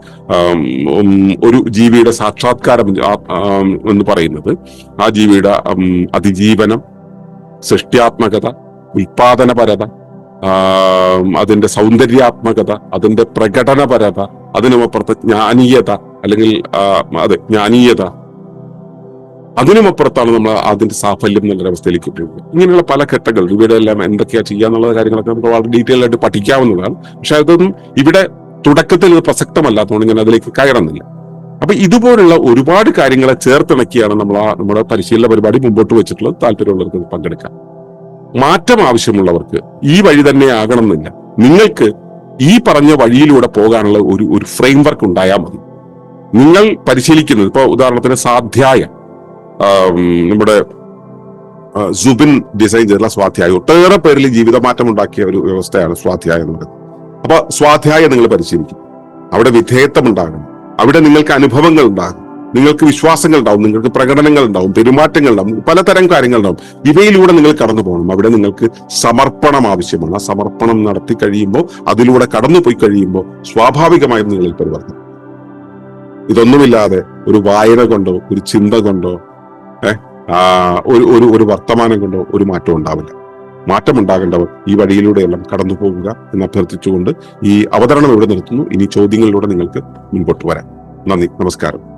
ഒരു ജീവിയുടെ സാക്ഷാത്കാരം എന്ന് പറയുന്നത് ആ ജീവിയുടെ അതിജീവനം, സൃഷ്ട്യാത്മകത, ഉൽപാദനപരത, അതിന്റെ സൗന്ദര്യാത്മകത, അതിന്റെ പ്രകടനപരത, അതിനുമപ്പുറത്ത് ജ്ഞാനീയത അല്ലെങ്കിൽ ജ്ഞാനീയത, അതിനുമപ്പുറത്താണ് നമ്മൾ അതിന്റെ സാഫല്യം എന്നുള്ളൊരവസ്ഥയിലേക്ക് പോകുന്നത്. ഇങ്ങനെയുള്ള പല ഘട്ടങ്ങൾ ഇവിടെ എല്ലാം എന്തൊക്കെയാ ചെയ്യാന്നുള്ള കാര്യങ്ങളൊക്കെ നമുക്ക് വളരെ ഡീറ്റെയിൽ ആയിട്ട് പഠിക്കാവുന്നതാണ്. പക്ഷെ അതൊന്നും ഇവിടെ തുടക്കത്തിൽ ഇത് പ്രസക്തമല്ലാത്തതുകൊണ്ട് ഞാൻ അതിലേക്ക് കയറുന്നില്ല. അപ്പൊ ഇതുപോലുള്ള ഒരുപാട് കാര്യങ്ങളെ ചേർത്തിണക്കിയാണ് നമ്മുടെ പരിശീലന പരിപാടി മുമ്പോട്ട് വെച്ചിട്ടുള്ളത്. താല്പര്യമുള്ളവർക്ക് പങ്കെടുക്കാം. മാറ്റം ആവശ്യമുള്ളവർക്ക് ഈ വഴി തന്നെ ആകണം എന്നില്ല. നിങ്ങൾക്ക് ഈ പറഞ്ഞ വഴിയിലൂടെ പോകാനുള്ള ഒരു ഫ്രെയിം വർക്ക് ഉണ്ടായാൽ മതി. നിങ്ങൾ പരിശീലിക്കുന്നത് ഇപ്പൊ ഉദാഹരണത്തിന് സ്വാധ്യായ, നമ്മുടെ സുബിൻ ഡിസൈൻ ചെയ്തിട്ടുള്ള സ്വാധ്യായം ഒട്ടേറെ പേരിൽ ജീവിതമാറ്റം ഉണ്ടാക്കിയ ഒരു വ്യവസ്ഥയാണ് സ്വാധ്യായം എന്നുള്ളത്. അപ്പൊ സ്വാധ്യായം നിങ്ങൾ പരിശീലിക്കും. അവിടെ വിധേയത്വം ഉണ്ടാകണം, അവിടെ നിങ്ങൾക്ക് അനുഭവങ്ങൾ ഉണ്ടാകും, നിങ്ങൾക്ക് വിശ്വാസങ്ങൾ ഉണ്ടാവും, നിങ്ങൾക്ക് പ്രകടനങ്ങൾ ഉണ്ടാവും, പെരുമാറ്റങ്ങൾ ഉണ്ടാവും, പലതരം കാര്യങ്ങൾ ഉണ്ടാവും. ഇവയിലൂടെ നിങ്ങൾ കടന്നു പോകണം. അവിടെ നിങ്ങൾക്ക് സമർപ്പണം ആവശ്യമാണ്. ആ സമർപ്പണം നടത്തി കഴിയുമ്പോൾ, അതിലൂടെ കടന്നുപോയി കഴിയുമ്പോൾ സ്വാഭാവികമായും നിങ്ങളിൽ പരിവർത്തനം. ഇതൊന്നുമില്ലാതെ ഒരു വായന കൊണ്ടോ ഒരു ചിന്ത കൊണ്ടോ ഒരു വർത്തമാനം കൊണ്ടോ ഒരു മാറ്റം ഉണ്ടാവില്ല. മാറ്റം ഉണ്ടാകേണ്ടവർ ഈ വഴിയിലൂടെയെല്ലാം കടന്നു പോവുക എന്ന് അഭ്യർത്ഥിച്ചുകൊണ്ട് ഈ അവതരണം ഇവിടെ നിർത്തുന്നു. ഇനി ചോദ്യങ്ങളിലൂടെ നിങ്ങൾക്ക് മുൻപോട്ട് വരാം. നന്ദി, നമസ്കാരം.